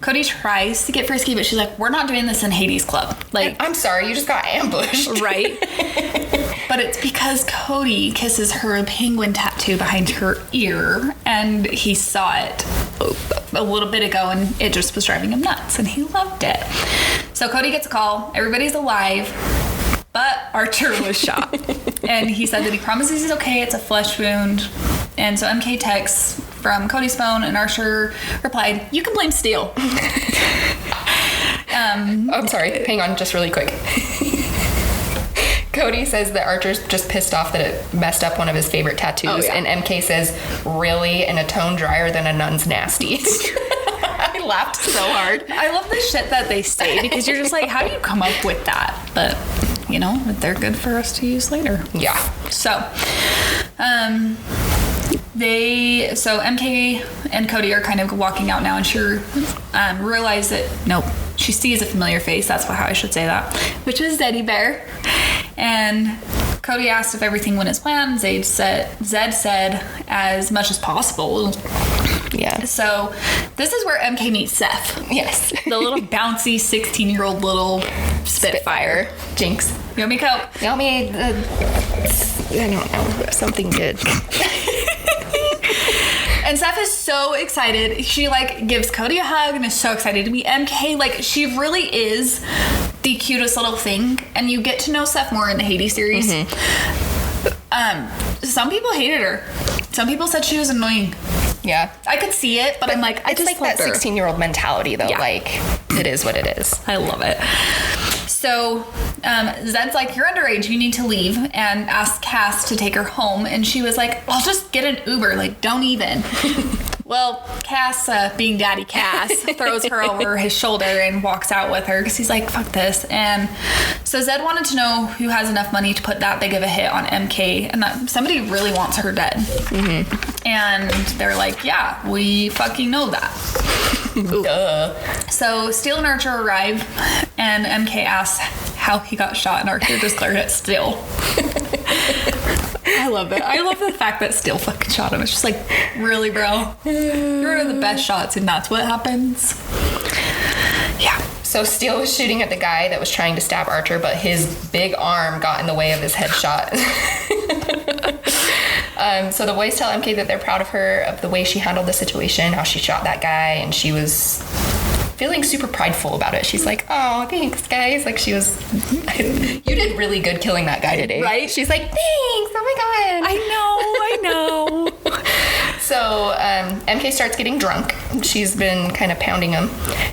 Cody tries to get frisky, but she's like, we're not doing this in Hades Club. Like, I'm sorry, you just got ambushed. Right? But it's because Cody kisses her penguin tattoo behind her ear, and he saw it a little bit ago, and it just was driving him nuts, and he loved it. So Cody gets a call. Everybody's alive, but Archer was shot. And he said that he promises he's okay. It's a flesh wound. And so MK texts from Cody's phone, and Archer replied, "You can blame Steele." I'm sorry. Hang on just really quick. Cody says that Archer's just pissed off that it messed up one of his favorite tattoos. Oh, yeah. And MK says, really? In a tone drier than a nun's nasty. I laughed so hard. I love the shit that they say, because you're just like, how do you come up with that? But, you know, they're good for us to use later. Yeah. So, MK and Cody are kind of walking out now, and she realizes that, nope, she sees a familiar face. That's how I should say that, which is Teddy Bear. And Cody asked if everything went as planned. Zed said as much as possible. Yeah. So this is where MK meets Seth. Yes. The little bouncy 16-year-old little Spitfire. Jinx. You want me Coke? You want me, I don't know, something good. And Seth is so excited. She, like, gives Cody a hug and is so excited to meet MK. Like, she really is the cutest little thing. And you get to know Seth more in the Hades series. Some people hated her. Some people said she was annoying. Yeah. I could see it, but I'm like, I it's just like that her. 16-year-old mentality, though. Yeah. Like, it is what it is. I love it. So Zed's like, you're underage, you need to leave, and asked Cass to take her home. And she was like, I'll just get an Uber, like, don't even. Well, Cass, being Daddy Cass, throws her over his shoulder and walks out with her because he's like, fuck this. And so Zed wanted to know who has enough money to put that big of a hit on MK, and that somebody really wants her dead. And they're like, yeah, we fucking know that. Duh. So Steele and Archer arrive, and MK asks how he got shot, and Archer just declared it Steele. I love it. I love the fact that Steele fucking shot him. It's just like, really, bro? You're one of the best shots, and that's what happens? Yeah. So Steele was shooting at the guy that was trying to stab Archer, but his big arm got in the way of his headshot. So the boys tell MK that they're proud of her, of the way she handled the situation, how she shot that guy, and she was feeling super prideful about it. She's like, oh, thanks, guys. Like, she was, you did really good killing that guy today. Right? She's like, thanks. Oh my God. I know. So MK starts getting drunk. She's been kind of pounding him.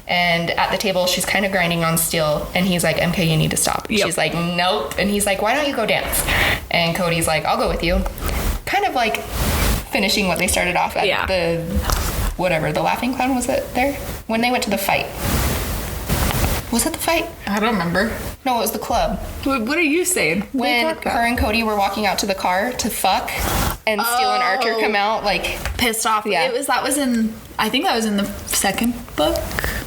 And at the table, she's kind of grinding on Steele. And he's like, MK, you need to stop. Yep. She's like, nope. And he's like, why don't you go dance? And Cody's like, I'll go with you. Kind of like finishing what they started off at the, whatever, the Laughing Clown, was it there? When they went to the fight. Was it the fight? I don't remember. No, it was the club. What are you saying? When her and Cody were walking out to the car to fuck, and Steele and Archer come out, like, pissed off. Yeah. I think that was in the second book.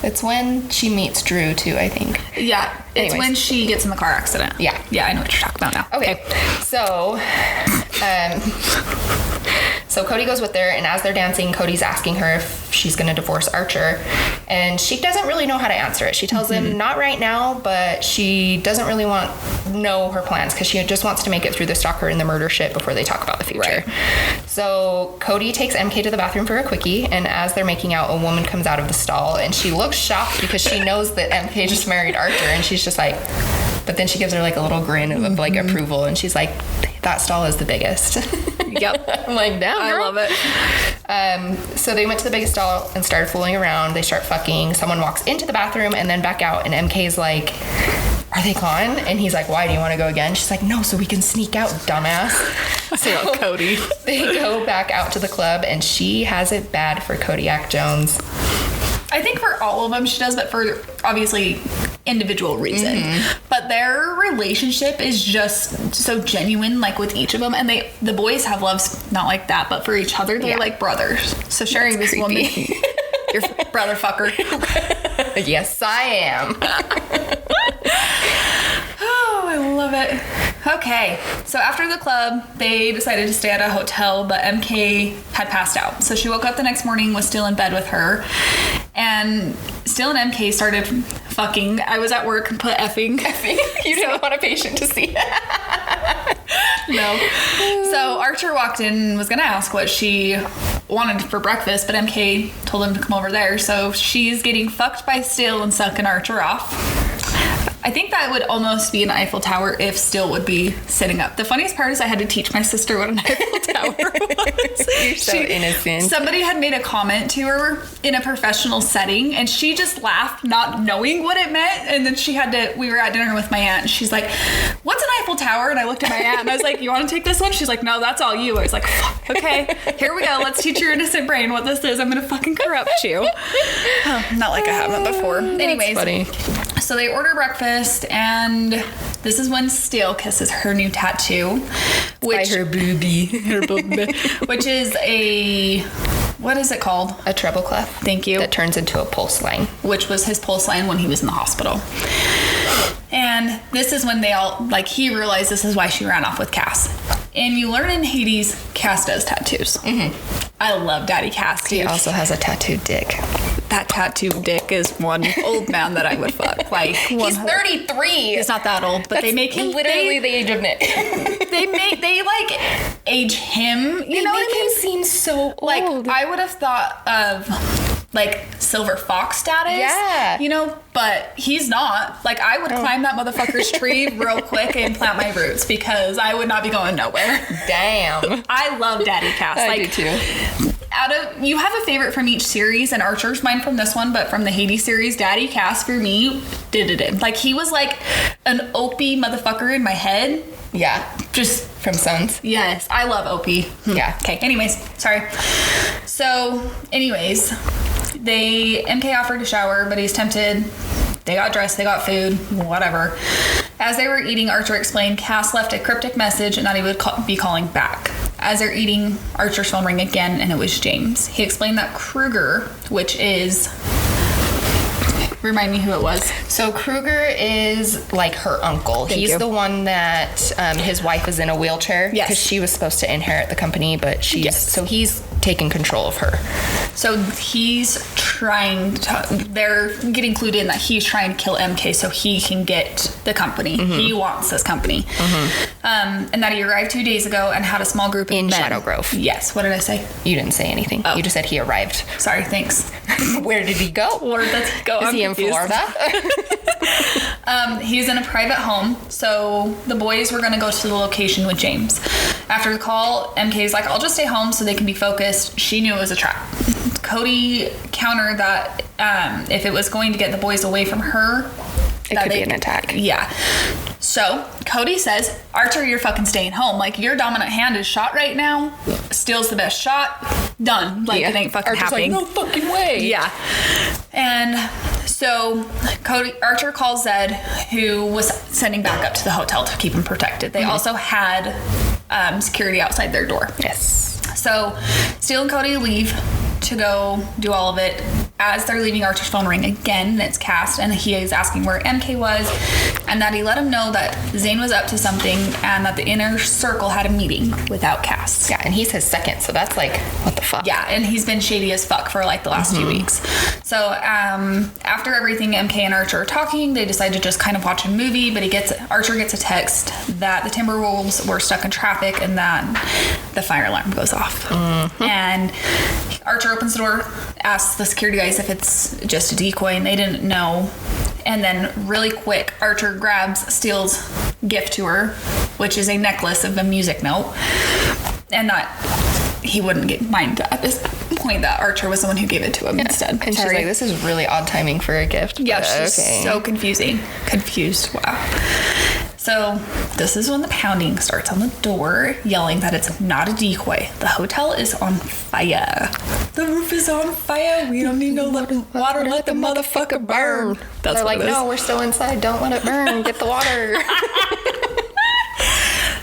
It's when she meets Drew, too, I think. Yeah. It's Anyways. when she gets in the car accident. Yeah. Yeah, I know what you're talking about now. Okay. So, so Cody goes with her, and as they're dancing, Cody's asking her if she's going to divorce Archer, and she doesn't really know how to answer it. She tells him not right now, but she doesn't really know her plans, because she just wants to make it through the stalker and the murder shit before they talk about the future. Right. So Cody takes MK to the bathroom for a quickie, and as they're making out, a woman comes out of the stall, and she looks shocked because she knows that MK just married Archer, and she's just like, but then she gives her like a little grin of like approval, and she's like, that stall is the biggest. Yep. I'm like, damn, I love it. So they went to the biggest stall and started fooling around. They start fucking. Someone walks into the bathroom and then back out, and MK's like, are they gone? And he's like, why, do you want to go again? She's like, no, so we can sneak out, dumbass. So Cody. They go back out to the club, and she has it bad for Kodiak Jones. I think for all of them she does, but for obviously individual reason. But their relationship is just so genuine, like with each of them. And the boys have loves not like that, but for each other, they're like brothers. So sharing this woman, your brother fucker. Yes, I am. Oh, I love it. Okay, so after the club, they decided to stay at a hotel, but MK had passed out. So she woke up the next morning, was still in bed with her, and Still and MK started fucking. I was at work and put effing. You didn't want a patient to see that. No. So Archer walked in and was going to ask what she wanted for breakfast, but MK told him to come over there. So she's getting fucked by Still and sucking Archer off. I think that would almost be an Eiffel Tower if Still would be sitting up. The funniest part is I had to teach my sister what an Eiffel Tower was. You're so innocent. Somebody had made a comment to her in a professional setting, and she just laughed, not knowing what it meant. And then we were at dinner with my aunt, and she's like, "What's an Eiffel Tower?" And I looked at my aunt, and I was like, "You want to take this one?" She's like, "No, that's all you." I was like, "Fuck, okay, here we go. Let's teach your innocent brain what this is. I'm going to fucking corrupt you." Not like I haven't before. Anyways. Funny. So they order breakfast, and this is when Steele kisses her new tattoo, which by her boobie. which is a, what is it called? A treble clef. Thank you. That turns into a pulse line. Which was his pulse line when he was in the hospital. And this is when they all, like, he realized this is why she ran off with Cass. And you learn in Hades, Cass does tattoos. Mm-hmm. I love Daddy Cass. He also has a tattooed dick. That tattooed dick is one old man that I would fuck. Like, he's 33. He's not that old, but they make him literally the age of Nick. they like age him. You know what I mean? Him seem so old. Like, I would have thought of like Silver Fox status. Yeah. You know, but he's not. Like, I would climb that motherfucker's tree real quick and plant my roots because I would not be going nowhere. Damn. I love Daddy Cass. I do too. You have a favorite from each series, and Archer's mine from this one, but from the Hades series, Daddy Cass for me did it in. Like, he was like an Opie motherfucker in my head. Yeah. Just from Sons. Yes, I love Opie. Yeah. Okay, anyways, sorry. So, anyways, MK offered to shower, but he's tempted. They got dressed, they got food, whatever. As they were eating, Archer explained Cass left a cryptic message and that he would be calling back. As they're eating, Archer's phone rang again, and it was James. He explained that Kruger, which is... Remind me who it was. So Kruger is like her uncle. He's the one that his wife is in a wheelchair. Yes. Because she was supposed to inherit the company, but so he's taking control of her. So he's they're getting clued in that he's trying to kill MK so he can get the company. Mm-hmm. He wants this company. Mm-hmm. And that he arrived 2 days ago and had a small group in men. Shadow Grove. Yes. What did I say? You didn't say anything. Oh. You just said he arrived. Sorry, thanks. Where did he go? Where did he go? Is he in Florida? He's in a private home, so the boys were going to go to the location with James. After the call, MK's like, "I'll just stay home so they can be focused." She knew it was a trap. Cody countered that if it was going to get the boys away from her, it could be an attack. Yeah. So Cody says, "Archer, you're fucking staying home. Like, your dominant hand is shot right now. Steele's the best shot. Done. Like, it ain't fucking Archer's happening. Like, no fucking way." Yeah. And so Archer calls Zed, who was sending back up to the hotel to keep him protected. They also had security outside their door. Yes. So Steele and Cody leave to go do all of it. As they're leaving, Archer's phone ring again, and it's Cass, and he is asking where MK was, and that he let him know that Zane was up to something, and that the inner circle had a meeting without Cass. Yeah, and he's his second, so that's like, what the fuck? Yeah, and he's been shady as fuck for like the last 2 weeks. So after everything, MK and Archer are talking, they decide to just kind of watch a movie, but Archer gets a text that the Timberwolves were stuck in traffic and that the fire alarm goes off. Mm-hmm. And Archer opens the door, asks the security guys if it's just a decoy, and they didn't know. And then really quick, Archer grabs Steele's gift to her, which is a necklace of a music note, and that he wouldn't mind at this point that Archer was the one who gave it to him instead. And she's like, "This is really odd timing for a gift." Yeah, she's so confused. Wow. So this is when the pounding starts on the door, yelling that it's not a decoy. The hotel is on fire. The roof is on fire. We don't need no water. Let the motherfucker burn. That's They're what like, it is. no, we're still inside. Don't let it burn. Get the water.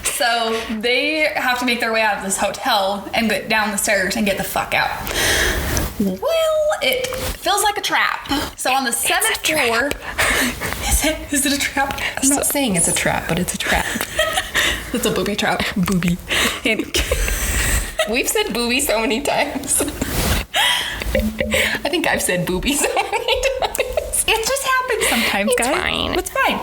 So they have to make their way out of this hotel and get down the stairs and get the fuck out. Well, it feels like a trap. So on the 7th floor... Is it a trap? I'm not saying it's a trap, but it's a trap. It's a booby trap. Booby. And we've said booby so many times. I think I've said booby so many times. It just happens sometimes, It's guys. fine. It's fine.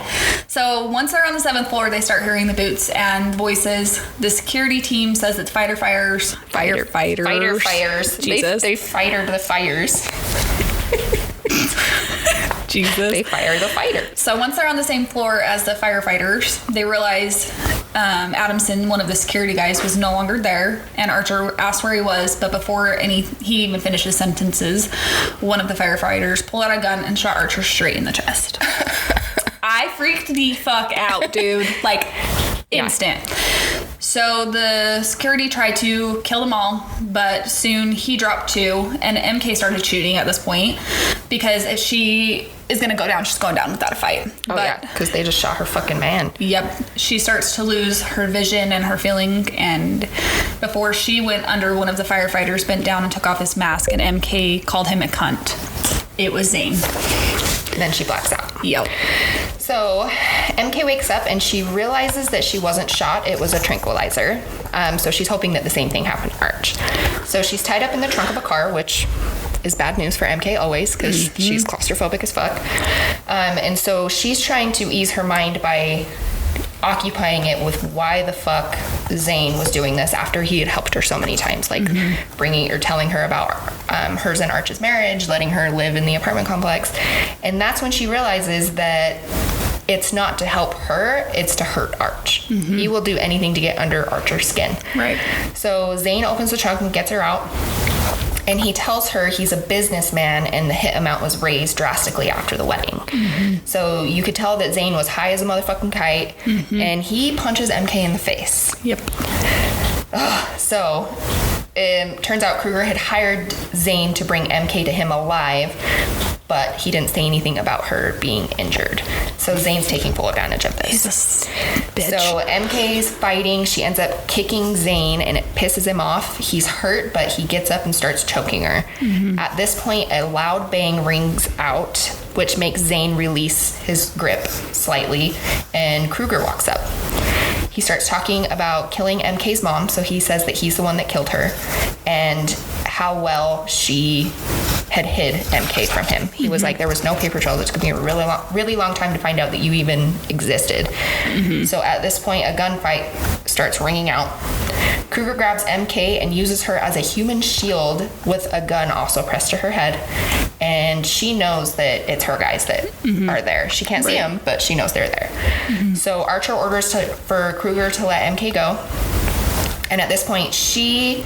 So once they're on the 7th floor, they start hearing the boots and voices. The security team says it's firefighters. Firefighters. Jesus. They fired the fires. Jesus. They fire the fighters. So once they're on the same floor as the firefighters, they realize Adamson, one of the security guys, was no longer there, and Archer asked where he was, but before he even finished his sentences, one of the firefighters pulled out a gun and shot Archer straight in the chest. I freaked the fuck out, dude. Like, instant. So the security tried to kill them all, but soon he dropped 2, and MK started shooting at this point, because if she is going to go down, she's going down without a fight. Oh, yeah, because they just shot her fucking man. Yep. She starts to lose her vision and her feeling, and before she went under, one of the firefighters bent down and took off his mask, and MK called him a cunt. It was Zane. Then she blacks out. Yep. So MK wakes up and she realizes that she wasn't shot. It was a tranquilizer. So she's hoping that the same thing happened to Arch. So she's tied up in the trunk of a car, which is bad news for MK always, because she's claustrophobic as fuck. And so she's trying to ease her mind by occupying it with why the fuck Zane was doing this after he had helped her so many times, like bringing or telling her about hers and Arch's marriage, letting her live in the apartment complex. And that's when she realizes that it's not to help her, it's to hurt Arch. He will do anything to get under Archer's skin. Right. So Zane opens the trunk and gets her out. And he tells her he's a businessman and the hit amount was raised drastically after the wedding. So you could tell that Zane was high as a motherfucking kite, and he punches MK in the face. Yep. So it turns out Kruger had hired Zane to bring MK to him alive, but he didn't say anything about her being injured. So Zane's taking full advantage of this. He's a bitch. So MK's fighting. She ends up kicking Zane, and it pisses him off. He's hurt, but he gets up and starts choking her. At this point, a loud bang rings out, which makes Zane release his grip slightly, and Kruger walks up. He starts talking about killing MK's mom, so he says that he's the one that killed her, and how well she had hid MK from him. He was like, there was no paper trail. It took me a really long time to find out that you even existed. So at this point, a gunfight starts ringing out. Kruger grabs MK and uses her as a human shield with a gun also pressed to her head. And she knows that it's her guys that are there. She can't see them, but she knows they're there. So Archer orders for Kruger to let MK go. And at this point, she,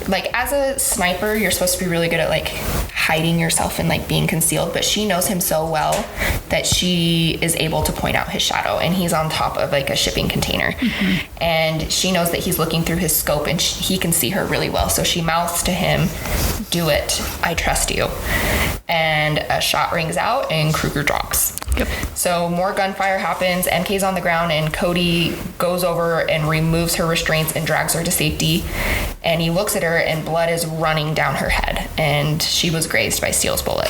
like, as a sniper, you're supposed to be really good at, like, hiding yourself and, like, being concealed. But she knows him so well that she is able to point out his shadow. And he's on top of, like, a shipping container. And she knows that he's looking through his scope and he can see her really well. So she mouths to him, "Do it. I trust you." And a shot rings out and Kruger drops. Yep. So more gunfire happens. MK's on the ground and Cody goes over and removes her restraints and drags her to safety. And he looks at her and blood is running down her head. And she was grazed by Steele's bullet.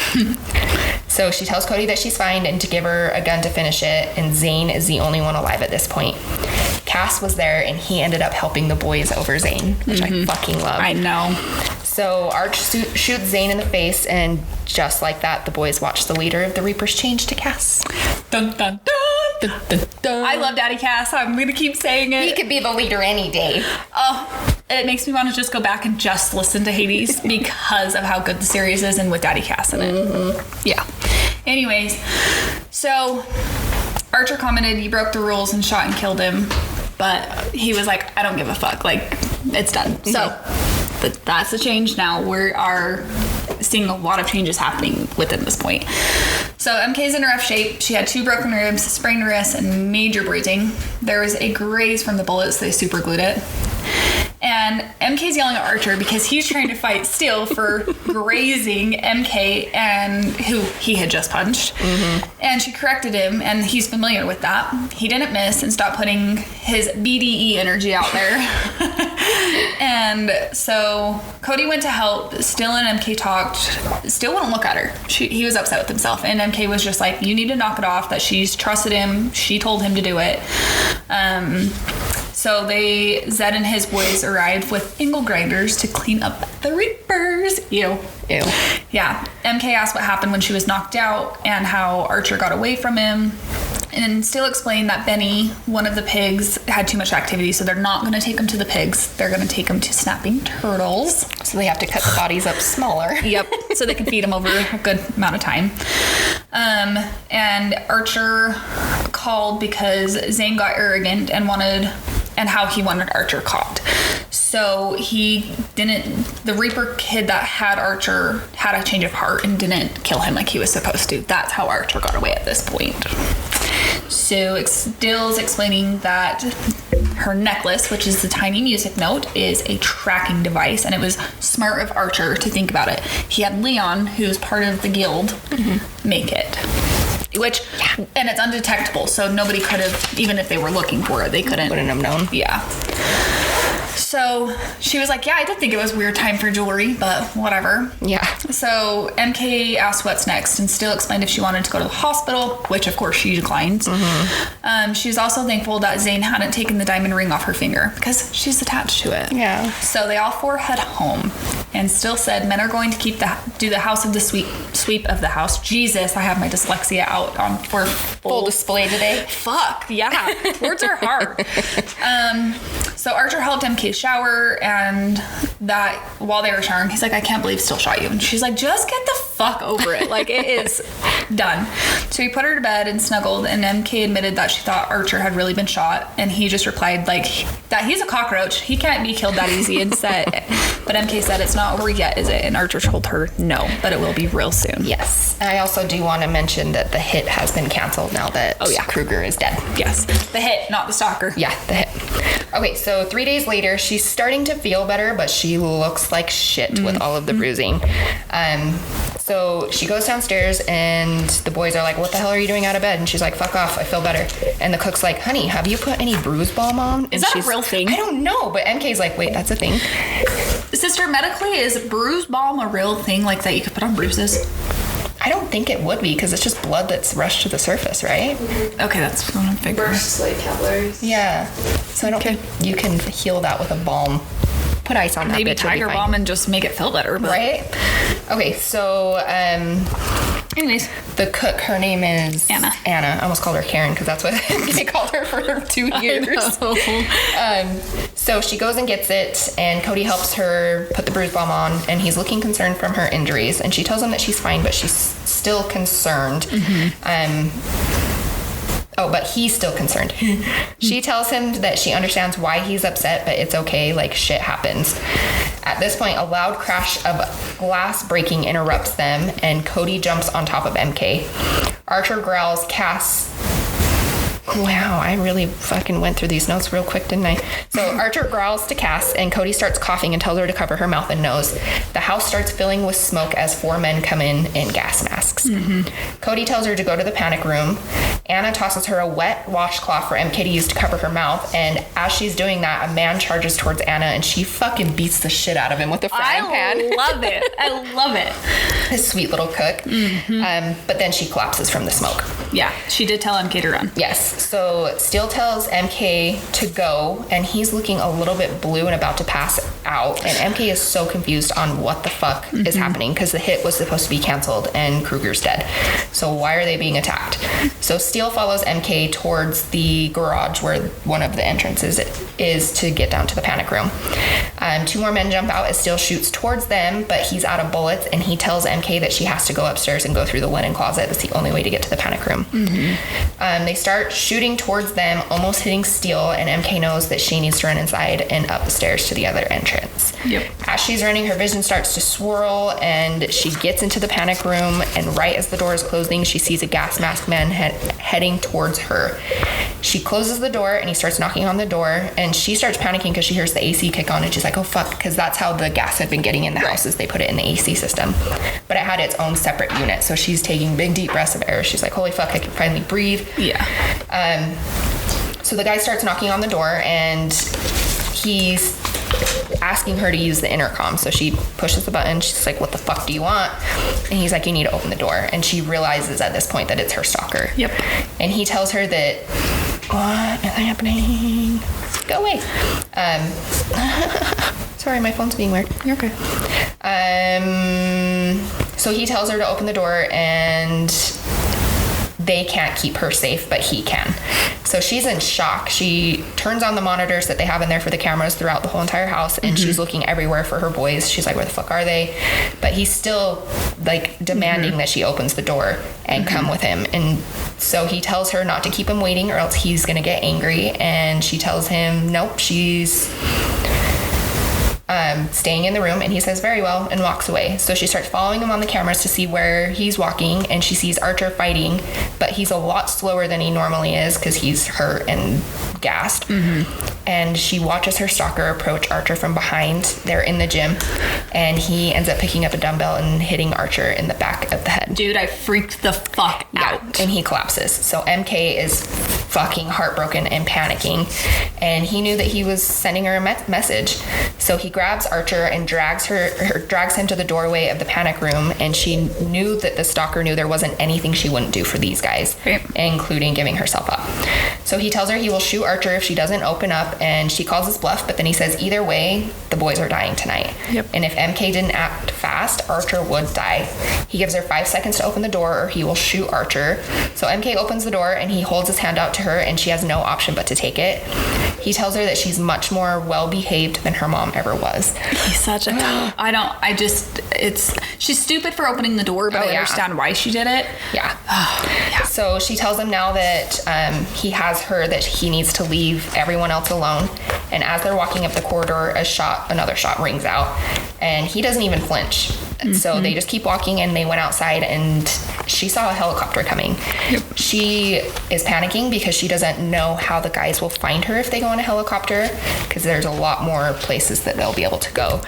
So she tells Cody that she's fine and to give her a gun to finish it. And Zane is the only one alive at this point. Cass was there and he ended up helping the boys over Zane, which I fucking love. I know. So Arch shoots Zane in the face, and just like that, the boys watch the leader of the Reapers change to Cass. Dun, dun, dun. Dun, dun, dun. I love Daddy Cass. I'm going to keep saying it. He could be the leader any day. Oh, it makes me want to just go back and just listen to Hades because of how good the series is and with Daddy Cass in it. Yeah. Anyways, so Archer commented he broke the rules and shot and killed him, but he was like, I don't give a fuck. Like, it's done. So that's the change now. We are seeing a lot of changes happening within this point. So MK's in rough shape. She had 2 broken ribs, sprained wrists, and major bruising. There was a graze from the bullets. They super glued it. And MK's yelling at Archer because he's trying to fight Steele for grazing MK, and who he had just punched. And she corrected him, and he's familiar with that. He didn't miss and stopped putting his BDE energy out there. And so Cody went to help. Steele and MK talked. Steele wouldn't look at her. He was upset with himself, and MK was just like, you need to knock it off, that she's trusted him. She told him to do it. So Zed and his boys arrived with angle grinders to clean up the Reapers. Ew. Yeah. MK asked what happened when she was knocked out and how Archer got away from him. And Steele explained that Benny, one of the pigs, had too much activity, so they're not going to take him to the pigs. They're going to take him to snapping turtles. So they have to cut the bodies up smaller. Yep. So they can feed him over a good amount of time. And Archer called because Zane got arrogant and how he wanted Archer caught. So the Reaper kid that had Archer had a change of heart and didn't kill him like he was supposed to. That's how Archer got away at this point. So Steele's explaining that her necklace, which is the tiny music note, is a tracking device, and it was smart of Archer to think about it. He had Leon, who's part of the guild, make it. And it's undetectable, so nobody could have, even if they were looking for it, they wouldn't have known. Yeah. So she was like, yeah, I did think it was a weird time for jewelry, but whatever. Yeah. So MK asked what's next, and Steele explained if she wanted to go to the hospital, which of course she declined. She was also thankful that Zane hadn't taken the diamond ring off her finger because she's attached to it. Yeah. So they all four head home, and Steele said men are going to do the house of the sweep of the house. Jesus, I have my dyslexia out on for full display today. Fuck yeah, words are hard. So Archer helped MK shower, and that while they were showering, he's like, I can't believe Steele shot you. And she's like, just get the fuck over it. Like, it is done. So he put her to bed and snuggled, and MK admitted that she thought Archer had really been shot, and he just replied like that he's a cockroach. He can't be killed that easy, and said, but MK said, it's not over yet, is it? And Archer told her no, but it will be real soon. Yes. I also do want to mention that the hit has been canceled now that Kruger is dead. Yes. The hit, not the stalker. Yeah, the hit. Okay, so 3 days later, she's starting to feel better, but she looks like shit with all of the bruising. So she goes downstairs, and the boys are like, what the hell are you doing out of bed? And she's like, fuck off, I feel better. And the cook's like, honey, have you put any bruise balm on? Is that a real thing? I don't know, but MK's like, wait, that's a thing? Sister, medically, is bruise balm a real thing like that you could put on bruises? I don't think it would be, because it's just blood that's rushed to the surface, right? Okay, that's what I'm figuring. Bursts like capillaries. Yeah. So I don't think you can heal that with a balm. Put ice on that. Maybe Tiger Balm and just make it feel better. But. Right? Okay, so anyways, the cook, her name is Anna. I almost called her Karen because that's what they called her for 2 years. So she goes and gets it, and Cody helps her put the bruise balm on, and he's looking concerned from her injuries, and she tells him that she's fine, but she's still concerned. But he's still concerned. She tells him that she understands why he's upset, but it's okay, like shit happens. At this point, a loud crash of glass breaking interrupts them, and Cody jumps on top of MK. Archer growls, Cass. Wow, I really fucking went through these notes real quick, didn't I? So Archer growls to Cass, and Cody starts coughing and tells her to cover her mouth and nose. The house starts filling with smoke as 4 men come in gas masks. Cody tells her to go to the panic room. Anna tosses her a wet washcloth for MK to use to cover her mouth, and as she's doing that, a man charges towards Anna, and she fucking beats the shit out of him with a frying pan. I love it. I love it. This sweet little cook. But then she collapses from the smoke. Yeah, she did tell MK to run. Yes. So Steele tells MK to go, and he's looking a little bit blue and about to pass out, and MK is so confused on what the fuck is happening, because the hit was supposed to be canceled and Kruger's dead. So why are they being attacked? So Steele follows MK towards the garage where one of the entrances is to get down to the panic room. 2 more men jump out as Steele shoots towards them, but he's out of bullets, and he tells MK that she has to go upstairs and go through the linen closet. That's the only way to get to the panic room. They start shooting towards them, almost hitting Steele, and MK knows that she needs to run inside and up the stairs to the other entrance. As she's running, her vision starts to swirl, and she gets into the panic room, and right as the door is closing, she sees a gas mask man heading towards her. She closes the door, and he starts knocking on the door, And she starts panicking because she hears the AC kick on, and she's like, oh fuck, because that's how the gas had been getting in the house, is they put it in the AC system. But it had its own separate unit, so she's taking big deep breaths of air. She's like, holy fuck, I can finally breathe. Yeah. So the guy starts knocking on the door, and he's asking her to use the intercom. So she pushes the button. She's like, what the fuck do you want? And he's like, you need to open the door. And she realizes at this point that it's her stalker. Yep. And he tells her that, what is happening? Go away. Sorry, my phone's being weird. You're okay. So he tells her to open the door, and they can't keep her safe, but he can. So she's in shock. She turns on the monitors that they have in there for the cameras throughout the whole entire house, and she's looking everywhere for her boys. She's like, where the fuck are they? But he's still like demanding that she opens the door and come with him. And so he tells her not to keep him waiting, or else he's gonna get angry. And she tells him, nope, she's staying in the room, and he says very well and walks away. So she starts following him on the cameras to see where he's walking, and she sees Archer fighting, but he's a lot slower than he normally is because he's hurt and gassed. And she watches her stalker approach Archer from behind. They're in the gym, and he ends up picking up a dumbbell and hitting Archer in the back of the head. Dude, I freaked the fuck out. And he collapses. So MK is fucking heartbroken and panicking, and he knew that he was sending her a message. So he grabs Archer and drags him to the doorway of the panic room, and she knew that the stalker knew there wasn't anything she wouldn't do for these guys, including giving herself up. So he tells her he will shoot Archer if she doesn't open up, and she calls his bluff, but then he says either way, the boys are dying tonight. And if MK didn't act fast, Archer would die. He gives her 5 seconds to open the door, or he will shoot Archer. So MK opens the door, and he holds his hand out to her, and she has no option but to take it. He tells her that she's much more well-behaved than her mom ever was. He's such a... she's stupid for opening the door, but I understand why she did it. So she tells him now that he has her, that he needs to leave everyone else alone. And as they're walking up the corridor, another shot rings out, and he doesn't even flinch. So they just keep walking, and they went outside, and she saw a helicopter coming. She is panicking because she doesn't know how the guys will find her if they go in a helicopter, because there's a lot more places that they'll be able to go.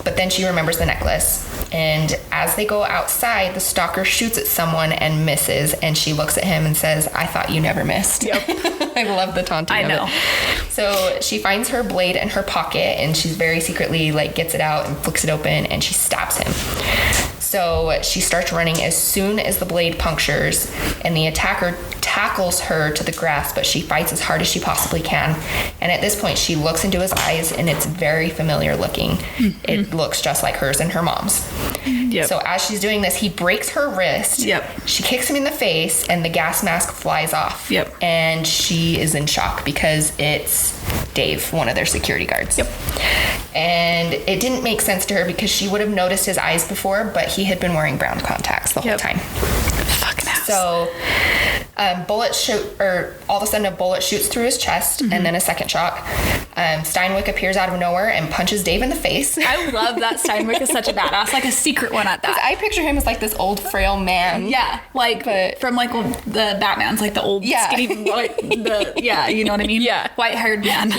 But then she remembers the necklace, and as they go outside, the stalker shoots at someone and misses, and she looks at him and says, I thought you never missed. I love the taunting of it. So she finds her blade in her pocket, and she's very secretly gets it out and flicks it open, and she stabs him. So she starts running as soon as the blade punctures, and the attacker tackles her to the grass, but she fights as hard as she possibly can. And at this point, she looks into his eyes, and it's very familiar looking. It looks just like hers and her mom's. So as she's doing this, he breaks her wrist. She kicks him in the face, and the gas mask flies off. And she is in shock because it's Dave, one of their security guards. And it didn't make sense to her because she would have noticed his eyes before, but he had been wearing brown contacts the whole time. Fucking ass. So all of a sudden a bullet shoots through his chest, and then a second shot. Steinwick appears out of nowhere and punches Dave in the face. I love that Steinwick is such a badass, a secret one at that. I picture him as this old frail man. From the Batman's, the old skinny, you know what I mean? White-haired man.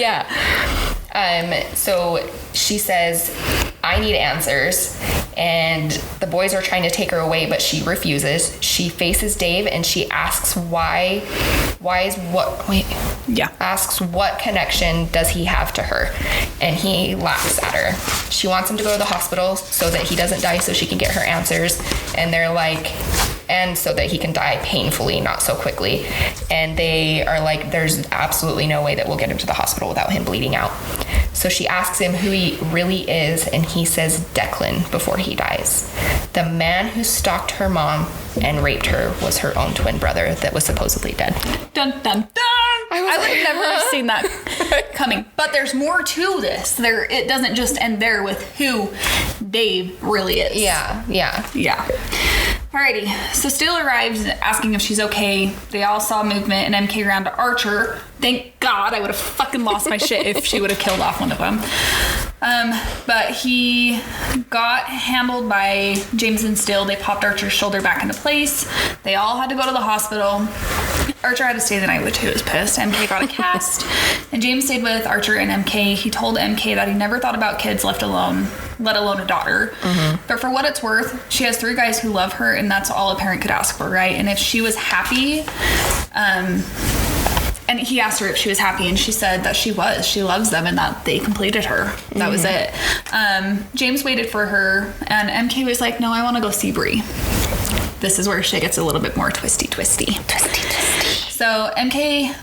So she says, I need answers, and the boys are trying to take her away, but she refuses. She faces Dave, and she asks asks what connection does he have to her, and he laughs at her. She wants him to go to the hospital so that he doesn't die, so she can get her answers, and they're like, and so that he can die painfully, not so quickly. And they are like, there's absolutely no way that we'll get him to the hospital without him bleeding out. So she asks him who he really is, and he says Declan before he dies. The man who stalked her mom and raped her was her own twin brother that was supposedly dead. Dun, dun, dun! I would never have seen that coming. But there's more to this. It doesn't just end there with who Dave really is. Alrighty, so Steele arrives asking if she's okay. They all saw movement, and MK ran to Archer. Thank God, I would have fucking lost my shit if she would have killed off one of them. But he got handled by James and Steele. They popped Archer's shoulder back into place. They all had to go to the hospital. Archer had to stay the night, which he was pissed. MK got a cast, and James stayed with Archer and MK. He told MK that he never thought about kids let alone a daughter. But for what it's worth, she has 3 guys who love her, and that's all a parent could ask for, right? And if she was happy, and he asked her if she was happy, and she said that she was. She loves them, and that they completed her. That was it. James waited for her, and MK was like, no, I want to go see Bree. This is where shit gets a little bit more twisty. So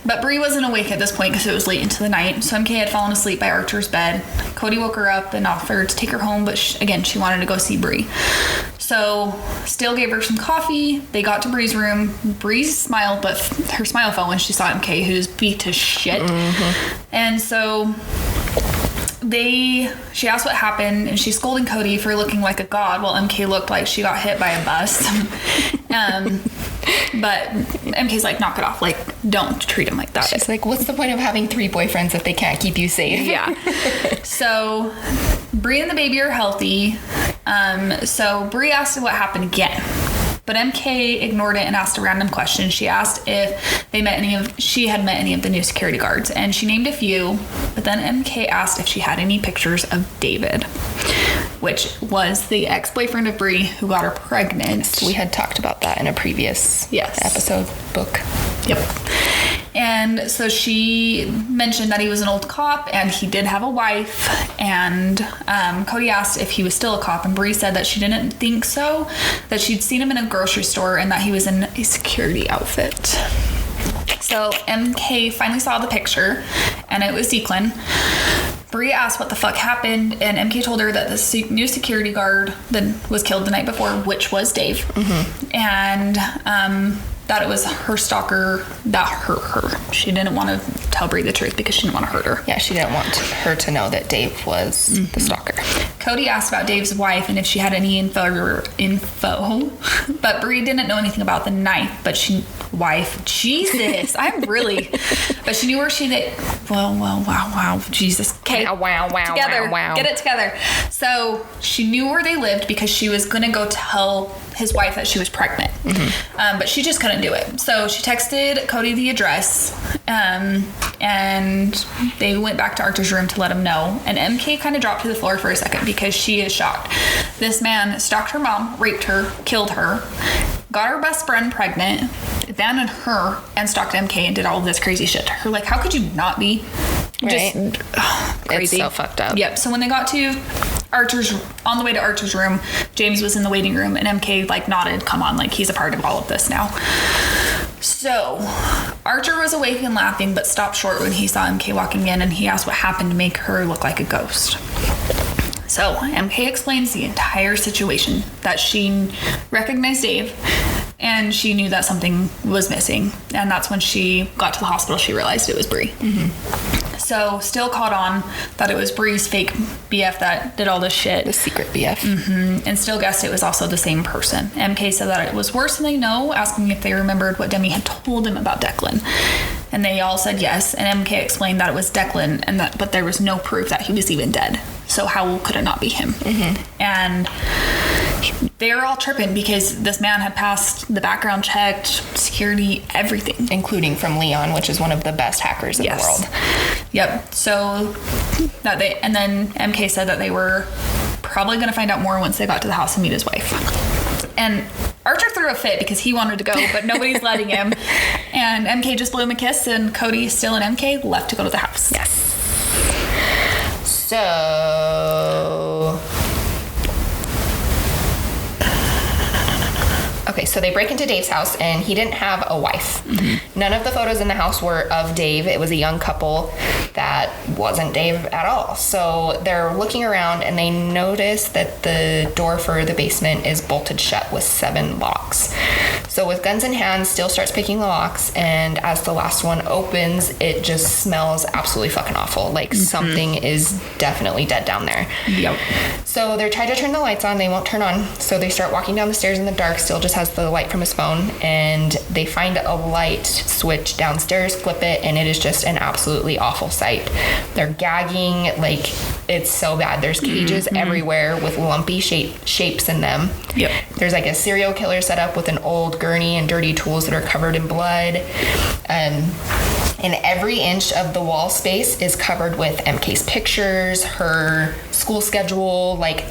but Bree wasn't awake at this point because it was late into the night. So MK had fallen asleep by Archer's bed. Cody woke her up and offered to take her home, but she wanted to go see Bree. So Steele gave her some coffee. They got to Bree's room. Bree smiled, but her smile fell when she saw MK, who's beat to shit. And so she asked what happened, and she's scolding Cody for looking like a god, while MK looked like she got hit by a bus. But MK's like, knock it off. Like, don't treat him like that. She's like, what's the point of having 3 boyfriends if they can't keep you safe? Yeah. So Bree and the baby are healthy. So Bree asked what happened again. But MK ignored it and asked a random question. She asked if she had met any of the new security guards, and she named a few. But then MK asked if she had any pictures of David, which was the ex-boyfriend of Bree who got her pregnant. We had talked about that in a previous episode book. Yep. And so she mentioned that he was an old cop and he did have a wife. And Cody asked if he was still a cop, and Bree said that she didn't think so, that she'd seen him in a grocery store and that he was in a security outfit. So MK finally saw the picture, and it was Declan. Bree asked what the fuck happened, and MK told her that the new security guard that was killed the night before, which was Dave, and that it was her stalker that hurt her. She didn't want to tell Bree the truth because she didn't want to hurt her. Yeah, she didn't want her to know that Dave was the stalker. Cody asked about Dave's wife and if she had any info, but Bree didn't know anything about the knife, but Jesus, but she knew where she did. Wow, Jesus. Okay, wow, together, wow. Get it together. So she knew where they lived because she was gonna go tell his wife that she was pregnant, but she just couldn't do it. So she texted Cody the address, and they went back to Archer's room to let him know. And MK kind of dropped to the floor for a second because she is shocked. This man stalked her mom, raped her, killed her, got her best friend pregnant, abandoned her, and stalked MK and did all this crazy shit to her. Like, how could you not be? Just crazy. It's so fucked up. Yep. So when they got to on the way to Archer's room, James was in the waiting room, and MK like nodded, come on, like he's a part of all of this now. So Archer was awake and laughing, but stopped short when he saw MK walking in, and he asked what happened to make her look like a ghost. So MK explains the entire situation, that she recognized Dave and she knew that something was missing, and that's when she got to the hospital she realized it was Bree. So Steele caught on that it was Bree's fake BF that did all this shit. The secret BF. And Steele guessed it was also the same person. MK said that it was worse than they know, asking if they remembered what Demi had told him about Declan. And they all said yes, and MK explained that it was Declan, but there was no proof that he was even dead. So how could it not be him? And they were all tripping because this man had passed the background check, security, everything. Including from Leon, which is one of the best hackers in the world. Yep. So and then MK said that they were probably going to find out more once they got to the house and meet his wife. And Archer threw a fit because he wanted to go, but nobody's letting him. And MK just blew him a kiss, and Cody, Steele, and MK left to go to the house. Yes. So... Okay, so they break into Dave's house, and he didn't have a wife. None of the photos in the house were of Dave. It was a young couple that wasn't Dave at all. So they're looking around, and they notice that the door for the basement is bolted shut with 7 locks. So with guns in hand, Steele starts picking the locks, and as the last one opens, it just smells absolutely fucking awful. Like something is definitely dead down there. Yep. So they're trying to turn the lights on. They won't turn on. So they start walking down the stairs in the dark. Steele just has the light from his phone, and they find a light switch downstairs, flip it, and it is just an absolutely awful sight. site. They're gagging, like, it's so bad. There's cages everywhere with lumpy shapes in them. Yep. There's like a serial killer set up with an old gurney and dirty tools that are covered in blood. And every inch of the wall space is covered with MK's pictures, her school schedule, like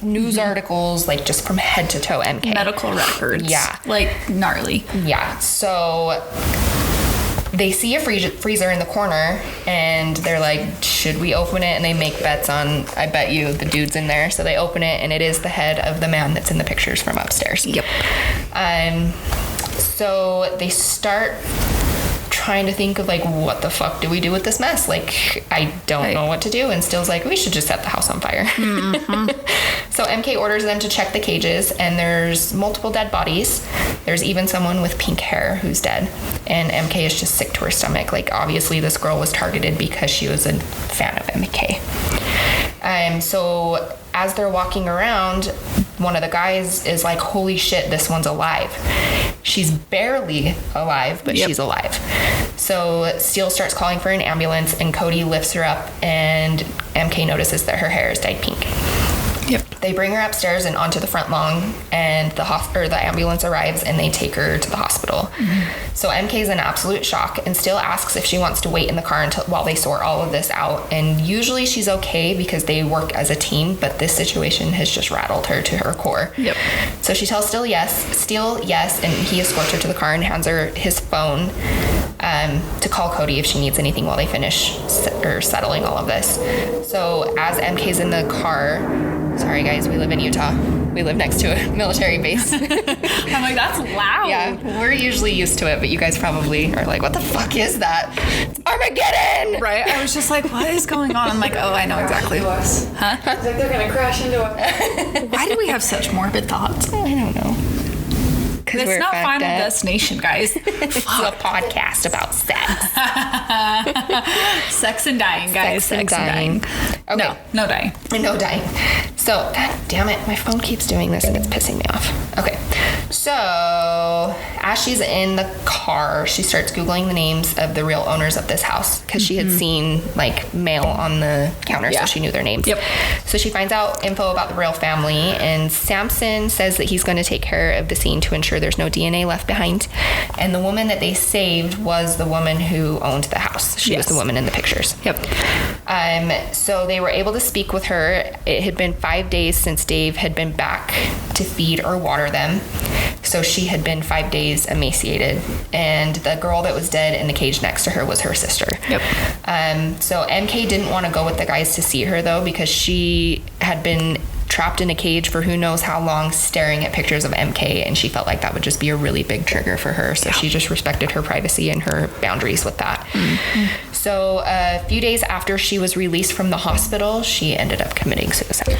news articles, like just from head to toe MK. Medical records. Yeah. Like gnarly. Yeah. So they see a freezer in the corner and they're like, should we open it? And they make bets on, I bet you the dude's in there. So they open it and it is the head of the man that's in the pictures from upstairs. Yep. So they start trying to think of like, what the fuck do we do with this mess? Like, I don't know what to do. And Steele's like, we should just set the house on fire. So MK orders them to check the cages, and there's multiple dead bodies. There's even someone with pink hair who's dead. And MK is just sick to her stomach. Like, obviously this girl was targeted because she was a fan of MK. So as they're walking around, one of the guys is like, holy shit, this one's alive. She's barely alive, but she's alive. So Steele starts calling for an ambulance, and Cody lifts her up, and MK notices that her hair is dyed pink. Yep. They bring her upstairs and onto the front lawn, and the ambulance arrives, and they take her to the hospital. So MK's in absolute shock and still asks if she wants to wait in the car while they sort all of this out. And usually she's okay because they work as a team, but this situation has just rattled her to her core. Yep. So she tells Steele yes, and he escorts her to the car and hands her his phone to call Cody if she needs anything while they finish settling all of this. So as MK's in the car, sorry guys, we live in Utah. We live next to a military base. I'm like, that's loud. Yeah, we're usually used to it, but you guys probably are like, what the fuck is that? It's Armageddon! Right? I was just like, what is going on? I'm like, oh, I know exactly. Huh? It's like they're gonna crash into us. Why do we have such morbid thoughts? I don't know. It's not Final Destination, guys. It's a podcast about sex. Sex and dying, guys. Sex and dying. Okay. No dying. No dying. So, god damn it, my phone keeps doing this and it's pissing me off. Okay. So, as she's in the car, she starts Googling the names of the real owners of this house because she had seen, like, mail on the counter, so she knew their names. Yep. So she finds out info about the real family, and Samson says that he's going to take care of the scene to ensure there's no DNA left behind. And the woman that they saved was the woman who owned the house. She was the woman in the pictures. Yep. So they were able to speak with her. It had been 5 days since Dave had been back to feed or water them. So she had been 5 days emaciated, and the girl that was dead in the cage next to her was her sister. Yep. So MK didn't want to go with the guys to see her though, because she had been trapped in a cage for who knows how long staring at pictures of MK, and she felt like that would just be a really big trigger for her, so she just respected her privacy and her boundaries with that. So a few days after she was released from the hospital, she ended up committing suicide.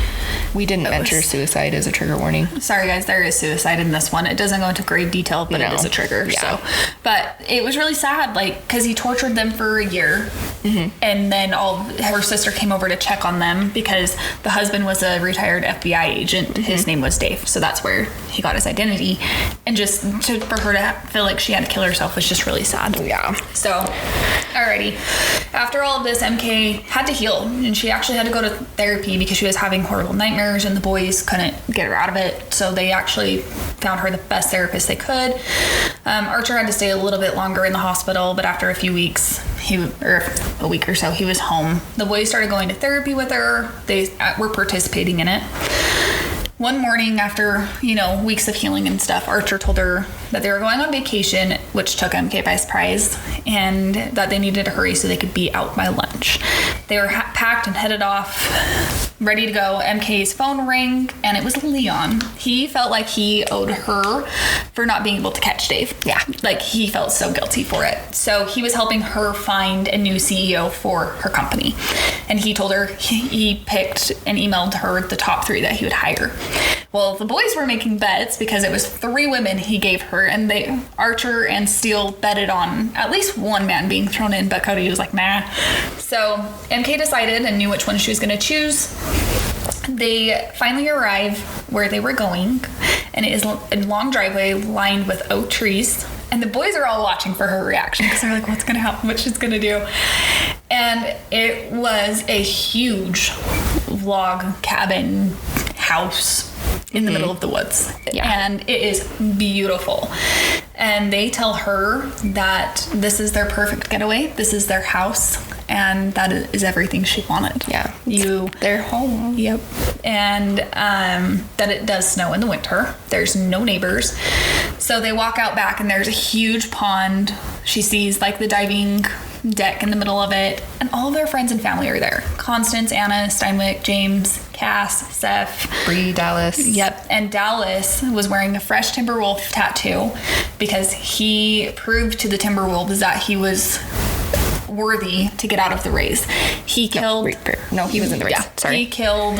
We didn't mention suicide as a trigger warning. Sorry guys, there is suicide in this one. It doesn't go into great detail, but it is a trigger. Yeah. So, but it was really sad, like, because he tortured them for a year, and then her sister came over to check on them because the husband was a retired FBI agent. His name was Dave, so that's where he got his identity. And just for her to feel like she had to kill herself was just really sad. Yeah. So, alrighty. After all of this, MK had to heal, and she actually had to go to therapy because she was having horrible nightmares, and the boys couldn't get her out of it. So they actually found her the best therapist they could. Archer had to stay a little bit longer in the hospital, but after a few weeks, or a week or so, he was home. The boys started going to therapy with her. They were participating in it. One morning after, weeks of healing and stuff, Archer told her that they were going on vacation, which took MK by surprise, and that they needed to hurry so they could be out by lunch. They were packed and headed off, ready to go. MK's phone rang, and it was Leon. He felt like he owed her for not being able to catch Dave. Yeah. Like, he felt so guilty for it. So he was helping her find a new CEO for her company. And he told her he picked and emailed her the top 3 that he would hire. Well, the boys were making bets because it was 3 women he gave her, and Archer and Steele betted on at least one man being thrown in, but Cody was like, nah. So MK decided and knew which one she was going to choose. They finally arrive where they were going, and it is a long driveway lined with oak trees. And the boys are all watching for her reaction because they're like, what's going to happen? What she's going to do? And it was a huge log cabin house in the middle of the woods. Yeah. And it is beautiful. And they tell her that this is their perfect getaway. This is their house. And that is everything she wanted. Yeah. They're home. Yep. And that it does snow in the winter. There's no neighbors. So they walk out back and there's a huge pond. She sees like the diving deck in the middle of it, and all of their friends and family are there. Constance, Anna, Steinwick, James, Cass, Seth, Bree, Dallas. Yep. And Dallas was wearing a fresh Timberwolf tattoo because he proved to the Timberwolves that he was worthy to get out of the race. He killed... No, he was in the race. Yeah. Sorry. He killed...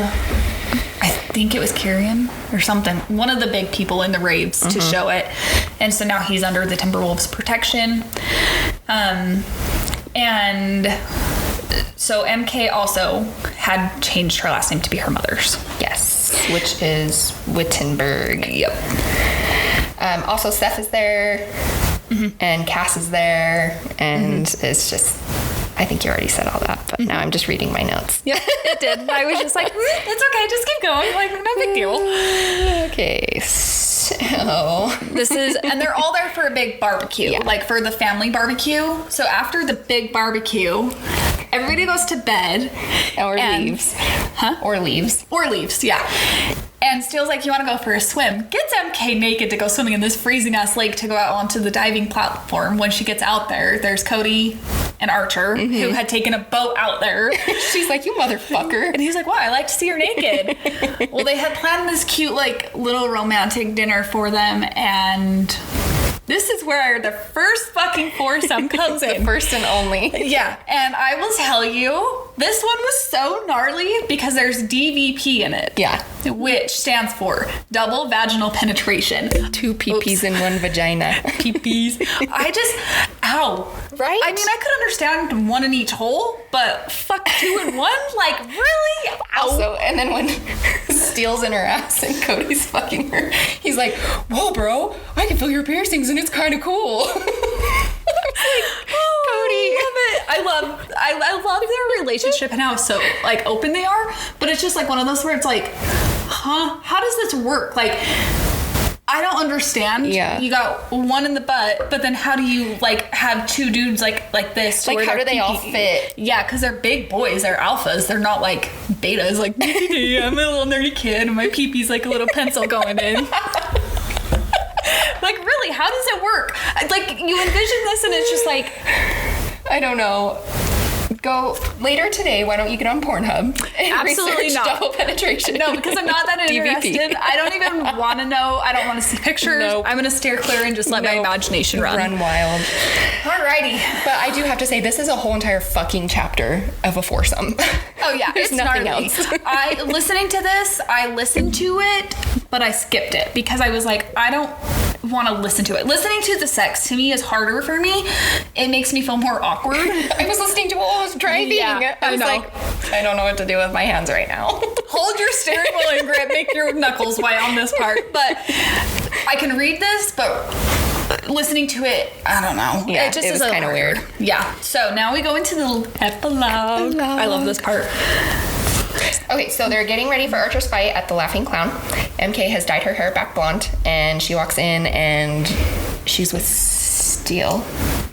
I think it was Kyrian or something. One of the big people in the raves to show it. And so now he's under the Timberwolves' protection. And so MK also had changed her last name to be her mother's. Yes, which is Wittenberg. Yep. Also, Steph is there, and Cass is there, and it's just... I think you already said all that, but now I'm just reading my notes. Yep, it did. I was just like, it's okay, just keep going. Like, no big deal. Okay, so... This is... And they're all there for a big barbecue. Yeah. Like, for the family barbecue. So after the big barbecue, everybody goes to bed. Or and- leaves. Huh? Or leaves. Or leaves, yeah. And Steele's like, you want to go for a swim? Gets MK naked to go swimming in this freezing ass lake to go out onto the diving platform. When she gets out there, there's Cody and Archer, who had taken a boat out there. She's like, you motherfucker. And he's like, wow, I like to see her naked. Well, they had planned this cute, like, little romantic dinner for them, and this is where the first fucking foursome comes in. The first and only. Yeah, and I will tell you, this one was so gnarly because there's DVP in it. Yeah. Which stands for double vaginal penetration. 2 peepees in one vagina. Peepees. I just, ow. Right? I mean, I could understand one in each hole, but fuck 2 in one? Like, really? Ow. Also, and then when Steele's in her ass and Cody's fucking her, he's like, whoa, bro, I can feel your piercings and it's kind of cool. Cody. I love their relationship and how so like open they are, but it's just like one of those where it's like, huh? How does this work? Like, I don't understand. Yeah. You got one in the butt, but then how do you like have 2 dudes like this? Like, where how they're do they all kinky? fit? Yeah, because they're big boys. They're alphas. They're not like betas. Like, I'm a little nerdy kid and my pee-pee's like a little pencil going in. Like, really, how does it work? Like, you envision this and it's just like... I don't know. Go later today. Why don't you get on Pornhub and Absolutely research not. double penetration? No, because I'm not that DVP. interested. I don't even want to know. I don't want to see pictures. Nope. I'm going to steer clear and just let my Nope. imagination run. Run wild. Alrighty. But I do have to say, this is a whole entire fucking chapter of a foursome. Oh yeah, There's it's nothing gnarly. else. I listening to this, I listened to it, but I skipped it because I was like, I don't want to listen to it. Listening to the sex to me is harder for me. It makes me feel more awkward. I was listeing to it while I was driving. Yeah, I was I know. like, I don't know what to do with my hands right now. Hold your steering wheel and grip, make your knuckles white on this part. But I can read this, but listening to it, I don't know. Yeah, it just it is was a kinda little weird. Yeah. So now we go into the epilogue. I love this part. Okay, so they're getting ready for Archer's fight at the Laughing Clown. MK has dyed her hair back blonde, and she walks in, and she's with Steele.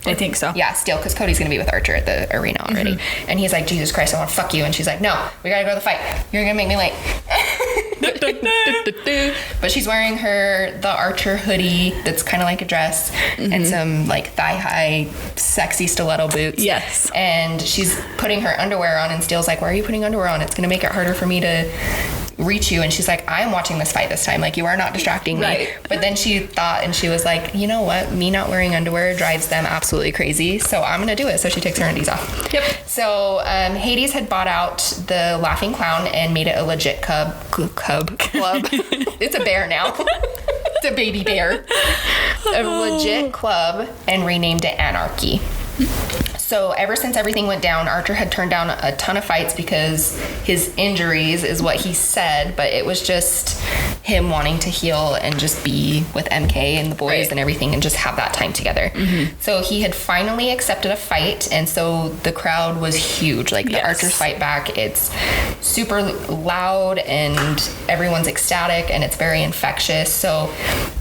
I think so. Yeah, Steele, because Cody's going to be with Archer at the arena already. And he's like, Jesus Christ, I want to fuck you. And she's like, no, we got to go to the fight. You're going to make me late. But she's wearing the Archer hoodie that's kind of like a dress and some like thigh-high sexy stiletto boots. Yes. And she's putting her underwear on, and Steele's like, why are you putting underwear on? It's going to make it harder for me to reach you. And she's like, I'm watching this fight this time. Like, you are not distracting me. Right. But then she thought, and she was like, you know what? Me not wearing underwear drives them absolutely crazy. So I'm going to do it. So she takes her undies off. Yep. So Hades had bought out the Laughing Clown and made it a legit club. It's a bear now. It's a baby bear. A legit club, and renamed it Anarchy. So ever since everything went down, Archer had turned down a ton of fights because his injuries is what he said, but it was just him wanting to heal and just be with MK and the boys and everything and just have that time together. So he had finally accepted a fight, and so the crowd was huge. Like the archers fight back. It's super loud and everyone's ecstatic and it's very infectious. So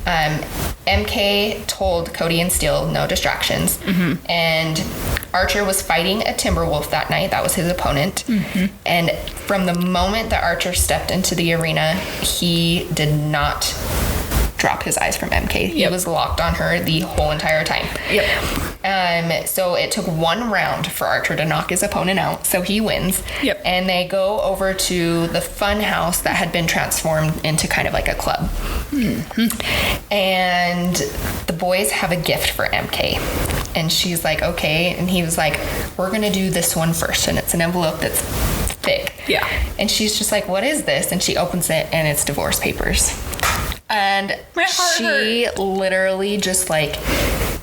MK told Cody and Steele no distractions, and Archer was fighting a Timberwolf that night. That was his opponent. And from the moment that Archer stepped into the arena, he did not drop his eyes from MK. He was locked on her the whole entire time. So it took one round for Archer to knock his opponent out, so he wins. And they go over to the fun house that had been transformed into kind of like a club. And the boys have a gift for MK. And she's like, okay. And he was like, we're going to do this one first. And it's an envelope that's thick. And she's just like, what is this? And she opens it and it's divorce papers. And she literally just like,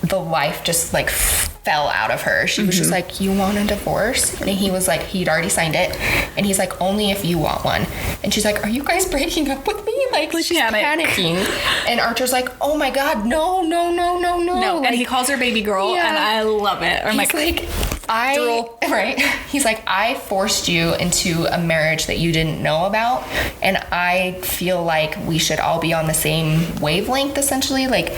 the life just like fell out of her. She was just like, you want a divorce? And he was like, he'd already signed it. And he's like, only if you want one. And she's like, are you guys breaking up with me? Like she's panicking. And Archer's like, oh my God, no. Like, and he calls her baby girl, and I love it. I'm like He's like, I forced you into a marriage that you didn't know about, and I feel like we should all be on the same wavelength, essentially. Like,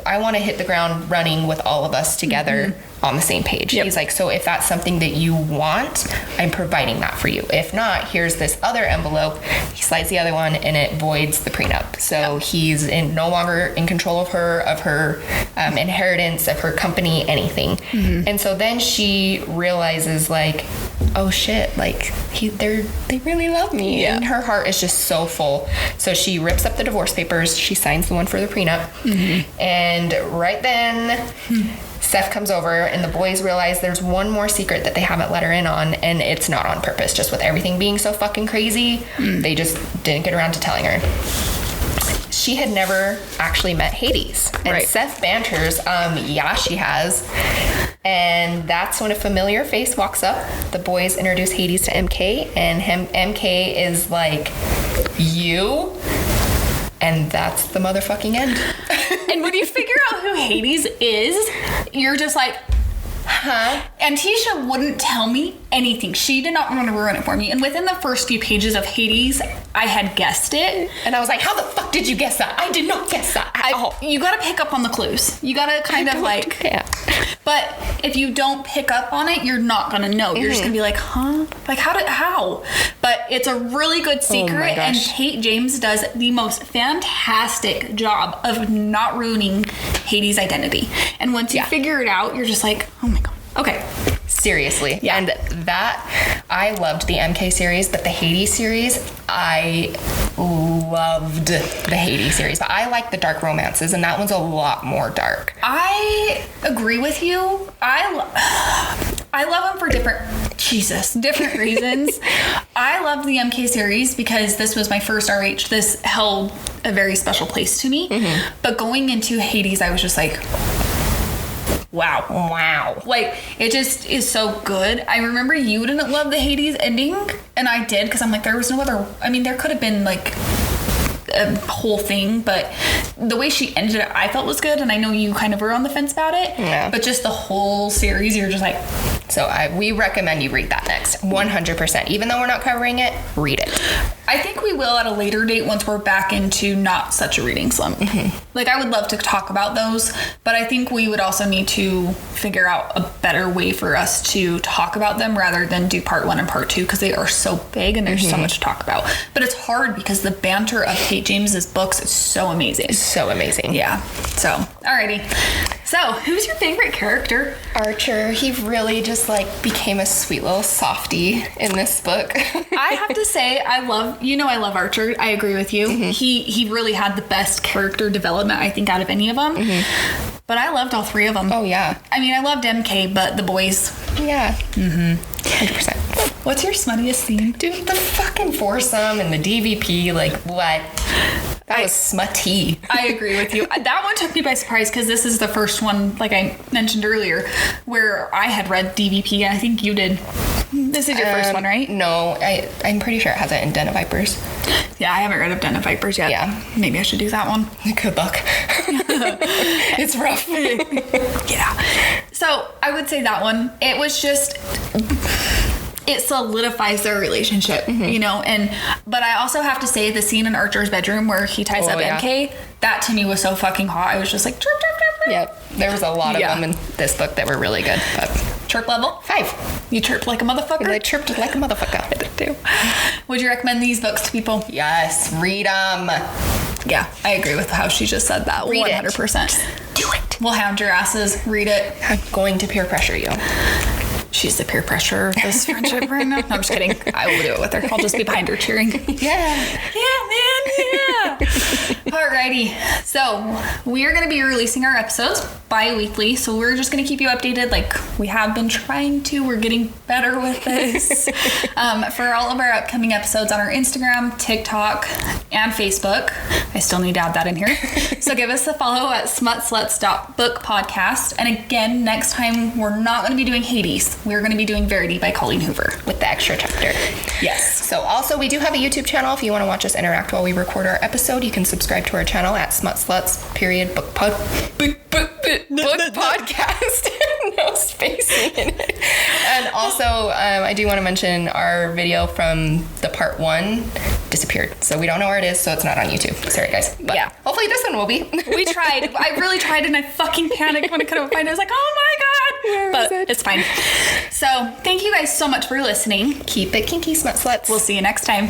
I want to hit the ground running with all of us together on the same page. He's like, so if that's something that you want, I'm providing that for you. If not, here's this other envelope. He slides the other one and it voids the prenup. So he's no longer in control of her inheritance, of her company, anything. And so then she realizes like, oh shit, like they really love me. And her heart is just so full. So she rips up the divorce papers. She signs the one for the prenup. And right then, Seth comes over and the boys realize there's one more secret that they haven't let her in on, and it's not on purpose. Just with everything being so fucking crazy, they just didn't get around to telling her. She had never actually met Hades. And Seth banters, yeah, she has. And that's when a familiar face walks up. The boys introduce Hades to MK, and MK is like, you? And that's the motherfucking end. And when you figure out who Hades is, you're just like, huh? And Tisha wouldn't tell me anything. She did not want to ruin it for me. And within the first few pages of Hades, I had guessed it. And I was like, how the fuck did you guess that? I did not guess that at all. You got to pick up on the clues. You got to kind of like... But if you don't pick up on it, you're not going to know. You're just going to be like, huh? Like, how? But it's a really good secret. And Tate James does the most fantastic job of not ruining Hades' identity. And once you figure it out, you're just like, oh my God. Okay. Seriously. And that, I loved the MK series, but the Hades series, I loved the Hades series. But I like the dark romances, and that one's a lot more dark. I agree with you. I love them for different reasons. I loved the MK series because this was my first RH. This held a very special place to me. But going into Hades, I was just like... Wow. Like, it just is so good. I remember you didn't love the Hades ending, and I did, because I'm like, there was no other... I mean, there could have been, like, a whole thing, but the way she ended it, I felt was good, and I know you kind of were on the fence about it. But just the whole series, you're just like... So we recommend you read that next. 100%. Even though we're not covering it, read it. I think we will at a later date once we're back into not such a reading slump. Like, I would love to talk about those, but I think we would also need to figure out a better way for us to talk about them rather than do part 1 and part 2, because they are so big and there's so much to talk about. But it's hard because the banter of Tate James's books is so amazing. It's so amazing. Yeah. So, alrighty. So, who's your favorite character? Archer. He really just became a sweet little softie in this book. I have to say, I love Archer. I agree with you. He really had the best character development, I think, out of any of them. But I loved all 3 of them. Oh, yeah. I mean, I loved MK, but the boys. Yeah. 100%. What's your smuttiest scene? Dude, the fucking foursome and the DVP, what? That was smutty. I agree with you. That one took me by surprise because this is the first one, like I mentioned earlier, where I had read DVP, and I think you did. This is your first one, right? No, I'm pretty sure it has it in Den of Vipers. Yeah, I haven't read Of Den of Vipers yet. Yeah. Maybe I should do that one. Good luck. It's rough. Yeah. So I would say that one. It was just, it solidifies their relationship, you know? But I also have to say the scene in Archer's bedroom where he ties up yeah. MK, that to me was so fucking hot. I was just like, chirp, chirp, chirp, chirp. Yep. There was a lot of them in this book that were really good. But Chirp level? 5. You chirped like a motherfucker? I chirped like a motherfucker. I did too. Would you recommend these books to people? Yes, read them. Yeah, I agree with how she just said that. Read 100%. it. Do it. We'll hound your asses. Read it. I'm going to peer pressure you. She's the peer pressure of this friendship right now. No, I'm just kidding. I will do it with her. I'll just be behind her cheering. Yeah. Yeah, man. Yeah. Alrighty. So we are going to be releasing our episodes bi-weekly. So we're just going to keep you updated like we have been trying to. We're getting better with this. For all of our upcoming episodes on our Instagram, TikTok, and Facebook. I still need to add that in here. So give us a follow at SmutSluts.BookPodcast. And again, next time we're not going to be doing Hades. We're going to be doing Verity by Colleen Hoover. With the extra chapter. Yes. So also we do have a YouTube channel. If you want to watch us interact while we record our episode, you can subscribe to our channel at SmutSluts.BookPodcast. No spacing in it. And also I do want to mention our video from the part 1 disappeared. So we don't know where it is, so it's not on YouTube. Sorry guys. But yeah. Hopefully this one will be. We tried. I really tried and I fucking panicked when I couldn't find it. I was like, oh my God. But it's fine. So thank you guys so much for listening. Keep it kinky, Smut Sluts. We'll see you next time.